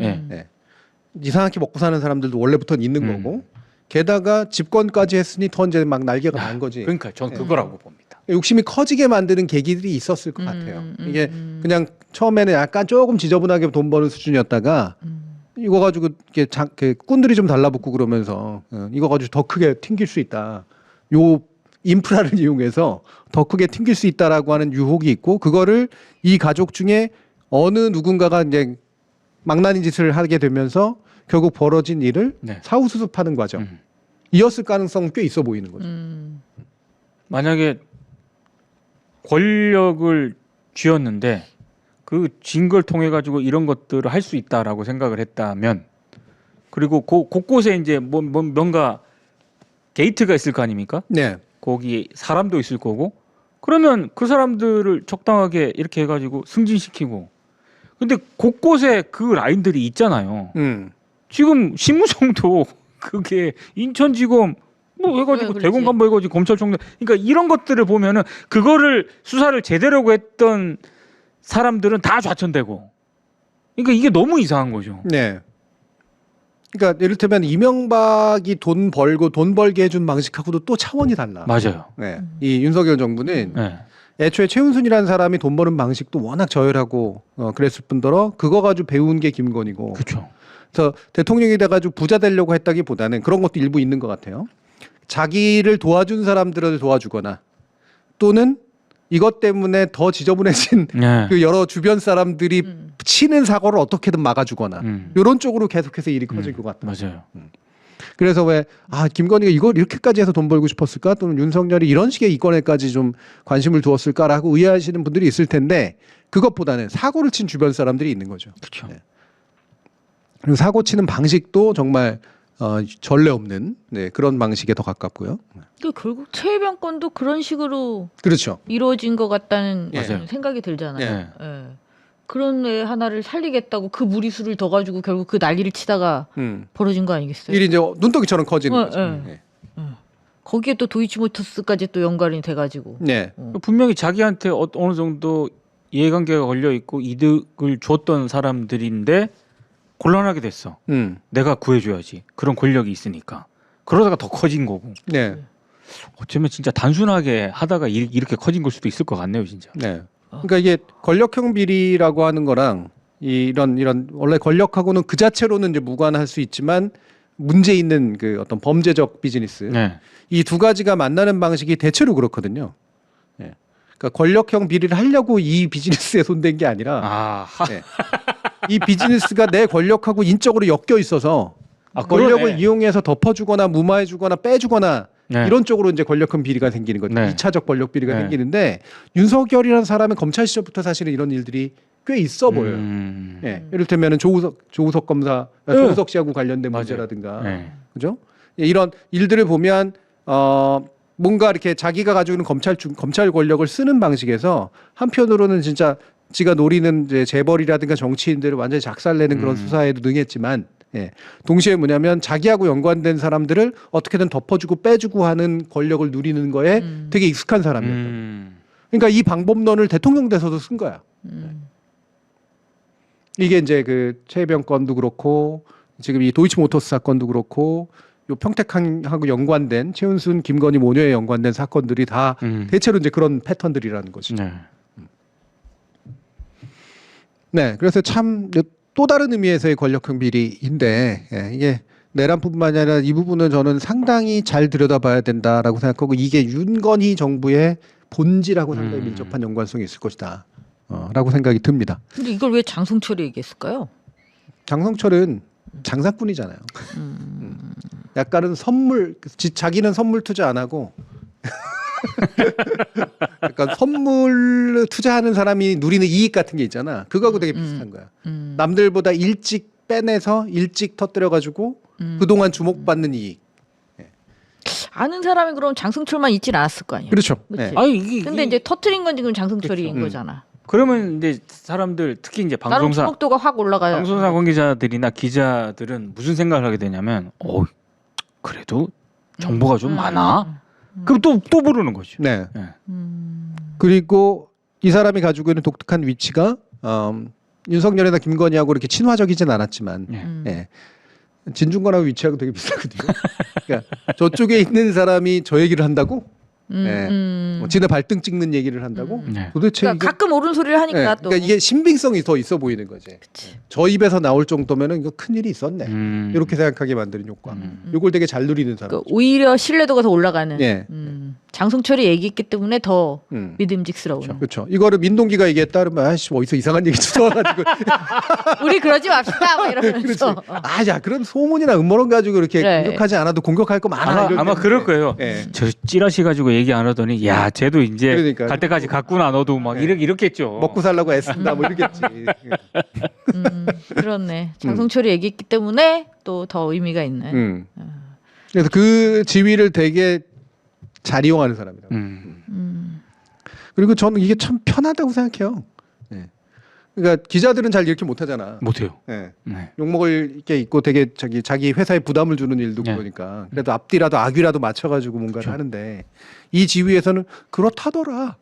[SPEAKER 1] 이상하게 먹고 사는 사람들도 원래부터는 있는 거고. 게다가 집권까지 했으니 더 이제 막 날개가 난 거지.
[SPEAKER 2] 그러니까 전 그거라고 봅니다.
[SPEAKER 1] 욕심이 커지게 만드는 계기들이 있었을 것 같아요. 이게 그냥 처음에는 약간 조금 지저분하게 돈 버는 수준이었다가 이거 가지고 이렇게 꾼들이 좀 달라붙고 그러면서 이거 가지고 더 크게 튕길 수 있다. 요 인프라를 이용해서 더 크게 튕길 수 있다라고 하는 유혹이 있고 그거를 이 가족 중에 어느 누군가가 이제 망나니 짓을 하게 되면서 결국 벌어진 일을 사후수습하는 과정. 이었을 가능성은 꽤 있어 보이는 거죠.
[SPEAKER 2] 만약에 권력을 쥐었는데 그 진 걸 통해 가지고 이런 것들을 할 수 있다라고 생각을 했다면 그리고 곳곳에 이제 뭔가 게이트가 있을 거 아닙니까? 거기 사람도 있을 거고 그러면 그 사람들을 적당하게 이렇게 해가지고 승진시키고 근데 곳곳에 그 라인들이 있잖아요. 지금 심우정도 그게 인천지검 뭐 해가지고 대검 뭐 해가지고 검찰총장 그러니까 이런 것들을 보면은 그거를 수사를 제대로 했던 사람들은 다 좌천되고 그러니까 이게 너무 이상한 거죠.
[SPEAKER 1] 네. 그러니까 이를테면 이명박이 돈 벌고 돈 벌게 해준 방식하고도 또 차원이 달라.
[SPEAKER 2] 맞아요.
[SPEAKER 1] 네. 이 윤석열 정부는
[SPEAKER 2] 네.
[SPEAKER 1] 애초에 최은순이라는 사람이 돈 버는 방식도 워낙 저열하고 그랬을 뿐더러 그거 가지고 배운 게 김건희고.
[SPEAKER 2] 그렇죠.
[SPEAKER 1] 그래서 대통령이 돼가지고 부자 되려고 했다기보다는 그런 것도 일부 있는 것 같아요. 자기를 도와준 사람들을 도와주거나 또는 이것 때문에 더 지저분해진
[SPEAKER 2] 네.
[SPEAKER 1] 그 여러 주변 사람들이 치는 사고를 어떻게든 막아주거나 이런 쪽으로 계속해서 일이 커질 것 같다.
[SPEAKER 2] 맞아요.
[SPEAKER 1] 그래서 왜 김건희가 이걸 이렇게까지 해서 돈 벌고 싶었을까? 또는 윤석열이 이런 식의 이권에까지 좀 관심을 두었을까라고 의아하시는 분들이 있을 텐데 그것보다는 사고를 친 주변 사람들이 있는 거죠.
[SPEAKER 2] 그렇죠.
[SPEAKER 1] 네. 그리고 사고 치는 방식도 정말 전례 없는 그런 방식에 더 가깝고요.
[SPEAKER 3] 그 결국 최혜병 건도 그런 식으로
[SPEAKER 1] 그렇죠.
[SPEAKER 3] 이루어진 것 같다는
[SPEAKER 2] 맞아요.
[SPEAKER 3] 생각이 들잖아요.
[SPEAKER 1] 예.
[SPEAKER 3] 예. 그런 애 하나를 살리겠다고 그 무리수를 더 가지고 결국 그 난리를 치다가 벌어진 거 아니겠어요?
[SPEAKER 1] 일이 이제 눈덩이처럼 커지는 거죠.
[SPEAKER 3] 예. 거기에 또 도이치모터스까지 또 연관이 돼가지고.
[SPEAKER 1] 네.
[SPEAKER 2] 분명히 자기한테 어느 정도 이해관계가 걸려 있고 이득을 줬던 사람들인데 곤란하게 됐어. 내가 구해줘야지. 그런 권력이 있으니까. 그러다가 더 커진 거고.
[SPEAKER 1] 네.
[SPEAKER 2] 어쩌면 진짜 단순하게 하다가 이렇게 커진 걸 수도 있을 것 같네요, 진짜.
[SPEAKER 1] 네. 그러니까 이게 권력형 비리라고 하는 거랑 이런 원래 권력하고는 그 자체로는 이제 무관할 수 있지만 문제 있는 그 어떤 범죄적 비즈니스
[SPEAKER 2] 네.
[SPEAKER 1] 이 두 가지가 만나는 방식이 대체로 그렇거든요. 네. 그러니까 권력형 비리를 하려고 이 비즈니스에 손댄 게 아니라
[SPEAKER 2] 아,
[SPEAKER 1] 네. 이 비즈니스가 내 권력하고 인적으로 엮여 있어서 권력을
[SPEAKER 2] 그러네.
[SPEAKER 1] 이용해서 덮어주거나 무마해주거나 빼주거나
[SPEAKER 2] 네.
[SPEAKER 1] 이런 쪽으로 이제 권력형 비리가 생기는 거죠.
[SPEAKER 2] 네.
[SPEAKER 1] 2차적 권력 비리가
[SPEAKER 2] 네.
[SPEAKER 1] 생기는데 윤석열이라는 사람은 검찰 시절부터 사실은 이런 일들이 꽤 있어 보여요. 예. 이를테면은 조우석 검사, 조우석 씨하고 관련된
[SPEAKER 2] 맞아요.
[SPEAKER 1] 문제라든가,
[SPEAKER 2] 네.
[SPEAKER 1] 그죠? 예, 이런 일들을 보면 뭔가 이렇게 자기가 가지고 있는 검찰 권력을 쓰는 방식에서 한편으로는 진짜 지가 노리는 이제 재벌이라든가 정치인들을 완전히 작살내는 그런 수사에도 능했지만. 예. 동시에 뭐냐면 자기하고 연관된 사람들을 어떻게든 덮어주고 빼주고 하는 권력을 누리는 거에 되게 익숙한 사람이었다. 그러니까 이 방법론을 대통령 돼서도 쓴 거야. 이게 이제 그 최혜병 건도 그렇고 지금 이 도이치모터스 사건도 그렇고 요 평택항하고 연관된 최은순, 김건희 모녀에 연관된 사건들이 다 대체로 이제 그런 패턴들이라는 거죠.
[SPEAKER 2] 네.
[SPEAKER 1] 네, 그래서 참 또 다른 의미에서의 권력형 비리인데 이게 내란뿐만이 아니라 이 부분은 저는 상당히 잘 들여다봐야 된다라고 생각하고 이게 윤건희 정부의 본질하고 상당히 밀접한 연관성이 있을 것이다 라고 생각이 듭니다.
[SPEAKER 3] 근데 이걸 왜 장성철이 얘기했을까요?
[SPEAKER 1] 장성철은 장사꾼이잖아요. 약간은 자기는 선물 투자 안 하고 약간 선물 투자하는 사람이 누리는 이익 같은 게 있잖아. 그거하고 되게 비슷한 거야. 남들보다 일찍 빼내서 일찍 터뜨려가지고 그동안 주목받는 이익.
[SPEAKER 3] 아는 사람이 그럼 장성철만 있진 않았을 거 아니에요.
[SPEAKER 1] 그렇죠.
[SPEAKER 3] 그치?
[SPEAKER 1] 네.
[SPEAKER 2] 아니 이게
[SPEAKER 3] 근데 이제 터트린 건 지금 장성철인
[SPEAKER 1] 그렇죠.
[SPEAKER 3] 거잖아.
[SPEAKER 2] 그러면 이제 사람들 특히 이제
[SPEAKER 3] 나름
[SPEAKER 2] 방송사
[SPEAKER 3] 주목도가 확 올라가요.
[SPEAKER 2] 방송사 관계자들이나 기자들은 무슨 생각을 하게 되냐면, 그래도 정보가 좀 많아. 그럼 또 부르는 거죠.
[SPEAKER 1] 네.
[SPEAKER 2] 네.
[SPEAKER 1] 그리고 이 사람이 가지고 있는 독특한 위치가 윤석열이나 김건희하고 이렇게 친화적이진 않았지만 예. 진중권하고 위치하고 되게 비슷하거든요. 그러니까 저쪽에 있는 사람이 저 얘기를 한다고? 뭐 지네 발등 찍는 얘기를 한다고?
[SPEAKER 2] 네.
[SPEAKER 1] 도대체
[SPEAKER 3] 그러니까
[SPEAKER 1] 이게
[SPEAKER 3] 가끔 옳은 소리를 하니까
[SPEAKER 1] 예,
[SPEAKER 3] 또.
[SPEAKER 1] 그러니까 이게 신빙성이 더 있어 보이는 거지. 저 입에서 나올 정도면은 이거 큰 일이 있었네. 이렇게 생각하게 만드는 효과. 이걸 되게 잘 누리는 사람.
[SPEAKER 3] 그러니까 오히려 신뢰도가 더 올라가는.
[SPEAKER 1] 예.
[SPEAKER 3] 장성철이 얘기했기 때문에 더
[SPEAKER 1] 음.
[SPEAKER 3] 믿음직스러운.
[SPEAKER 1] 그렇죠. 이거를 민동기가 얘기했다면 아씨 어디서 이상한 얘기 주워가지고
[SPEAKER 3] 우리 그러지 맙시다. 막
[SPEAKER 1] 그렇지.
[SPEAKER 3] 이러면서.
[SPEAKER 1] 야 그런 소문이나 음모론 가지고 이렇게
[SPEAKER 3] 그래.
[SPEAKER 1] 공격하지 않아도 공격할 거 많아. 이럴
[SPEAKER 2] 아마
[SPEAKER 1] 때는.
[SPEAKER 2] 그럴 거예요.
[SPEAKER 1] 예.
[SPEAKER 2] 저 찌라시 가지고 얘기 안 하더니 야 쟤도 이제
[SPEAKER 1] 그러니까요.
[SPEAKER 2] 갈 때까지 갔구나 너도 막
[SPEAKER 1] 네.
[SPEAKER 2] 이렇겠죠.
[SPEAKER 1] 먹고 살라고 애쓴다 뭐 이러겠지.
[SPEAKER 3] 그렇네. 장성철이 얘기했기 때문에 또 더 의미가 있네.
[SPEAKER 1] 그래서 그 지위를 되게 잘 이용하는 사람이라고. 그리고 저는 이게 참 편하다고 생각해요. 예. 그러니까 기자들은 잘 이렇게 못하잖아.
[SPEAKER 2] 못해요.
[SPEAKER 1] 예.
[SPEAKER 2] 네.
[SPEAKER 1] 욕먹을 게 있고 되게 자기 회사에 부담을 주는 일도
[SPEAKER 2] 네.
[SPEAKER 1] 그러니까 그래도 앞뒤라도 악위라도 맞춰가지고 뭔가를
[SPEAKER 2] 그렇죠.
[SPEAKER 1] 하는데 이 지위에서는 그렇다더라.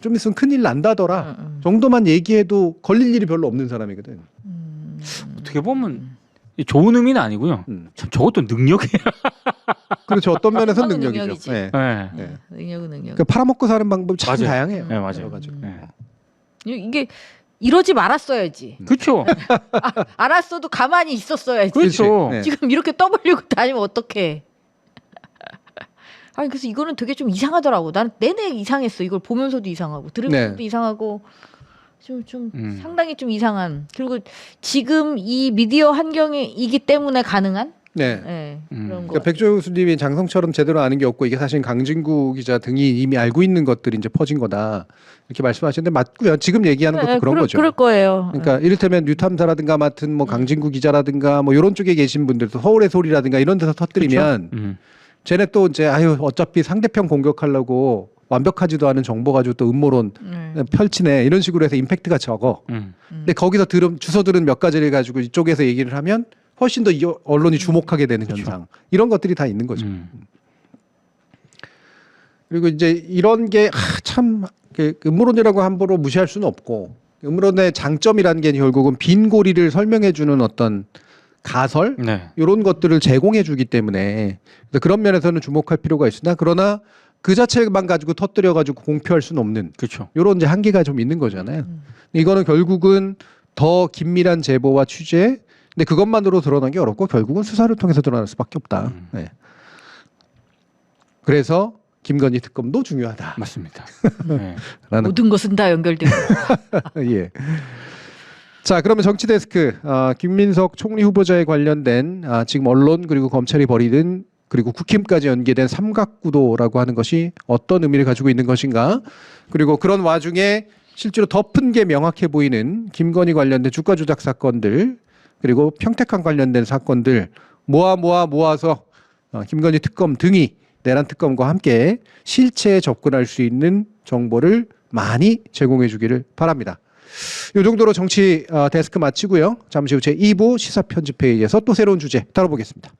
[SPEAKER 1] 좀 있으면 큰일 난다더라 정도만 얘기해도 걸릴 일이 별로 없는 사람이거든.
[SPEAKER 2] 어떻게 보면 좋은 의미는 아니고요. 참 저것도 능력이에요.
[SPEAKER 1] 그렇죠. 어떤 면에서
[SPEAKER 3] 그거는
[SPEAKER 1] 능력이죠.
[SPEAKER 3] 능력이지.
[SPEAKER 1] 네.
[SPEAKER 2] 네.
[SPEAKER 1] 네.
[SPEAKER 3] 능력은 능력.
[SPEAKER 1] 그러니까 팔아먹고 사는 방법 참
[SPEAKER 2] 맞아요.
[SPEAKER 1] 다양해요.
[SPEAKER 2] 네, 맞아요.
[SPEAKER 1] 여러 가지로.
[SPEAKER 2] 네.
[SPEAKER 3] 이게 이러지 말았어야지.
[SPEAKER 2] 그렇죠.
[SPEAKER 3] 알았어도 가만히 있었어야지.
[SPEAKER 2] 그렇죠.
[SPEAKER 1] 네.
[SPEAKER 3] 지금 이렇게 떠벌리고 다니면 어떡해. 아니 그래서 이거는 되게 좀 이상하더라고. 나는 내내 이상했어. 이걸 보면서도 이상하고 들으면서도
[SPEAKER 1] 네.
[SPEAKER 3] 이상하고 좀 상당히 좀 이상한. 그리고 지금 이 미디어 환경이기 때문에 가능한
[SPEAKER 1] 네.
[SPEAKER 3] 네, 그런 거.
[SPEAKER 1] 그러니까 백조 교수님이 장성처럼 제대로 아는 게 없고 이게 사실 강진구 기자 등이 이미 알고 있는 것들이 이제 퍼진 거다 이렇게 말씀하시는데 맞고요. 지금 얘기하는 것도 그런 거죠.
[SPEAKER 3] 그럴 거예요.
[SPEAKER 1] 그러니까 이를테면 뉴탐사라든가 맡은 뭐 강진구 기자라든가 뭐 이런 쪽에 계신 분들도 서울의 소리라든가 이런 데서 터뜨리면 쟤네 또 이제 아유 어차피 상대편 공격하려고 완벽하지도 않은 정보 가지고 또 음모론 펼치네 이런 식으로 해서 임팩트가 적어. 근데 거기서 주워 들은 몇 가지를 가지고 이쪽에서 얘기를 하면 훨씬 더 언론이 주목하게 되는 현상 이런 것들이 다 있는 거죠. 그리고 이제 이런 게 참 음모론이라고 함부로 무시할 수는 없고 음모론의 장점이라는 게 결국은 빈 고리를 설명해 주는 어떤 가설
[SPEAKER 2] 네.
[SPEAKER 1] 이런 것들을 제공해 주기 때문에 그런 면에서는 주목할 필요가 있으나 그러나 그 자체만 가지고 터뜨려 가지고 공표할 수는 없는
[SPEAKER 2] 그렇죠.
[SPEAKER 1] 이런 이제 한계가 좀 있는 거잖아요. 이거는 결국은 더 긴밀한 제보와 취재 근데 그것만으로 드러난 게 어렵고 결국은 수사를 통해서 드러날 수밖에 없다. 네. 그래서 김건희 특검도 중요하다.
[SPEAKER 2] 맞습니다. 네.
[SPEAKER 1] 라는
[SPEAKER 3] 모든 것은 다 연결되고.
[SPEAKER 1] 예. 자, 그러면 정치데스크 김민석 총리 후보자에 관련된 지금 언론 그리고 검찰이 벌이는 그리고 국힘까지 연계된 삼각구도라고 하는 것이 어떤 의미를 가지고 있는 것인가? 그리고 그런 와중에 실제로 덮은 게 명확해 보이는 김건희 관련된 주가 조작 사건들 그리고 평택항 관련된 사건들 모아서 김건희 특검 등이 내란 특검과 함께 실체에 접근할 수 있는 정보를 많이 제공해 주기를 바랍니다. 이 정도로 정치 데스크 마치고요. 잠시 후 제 2부 시사편집회의에서 또 새로운 주제 다뤄보겠습니다.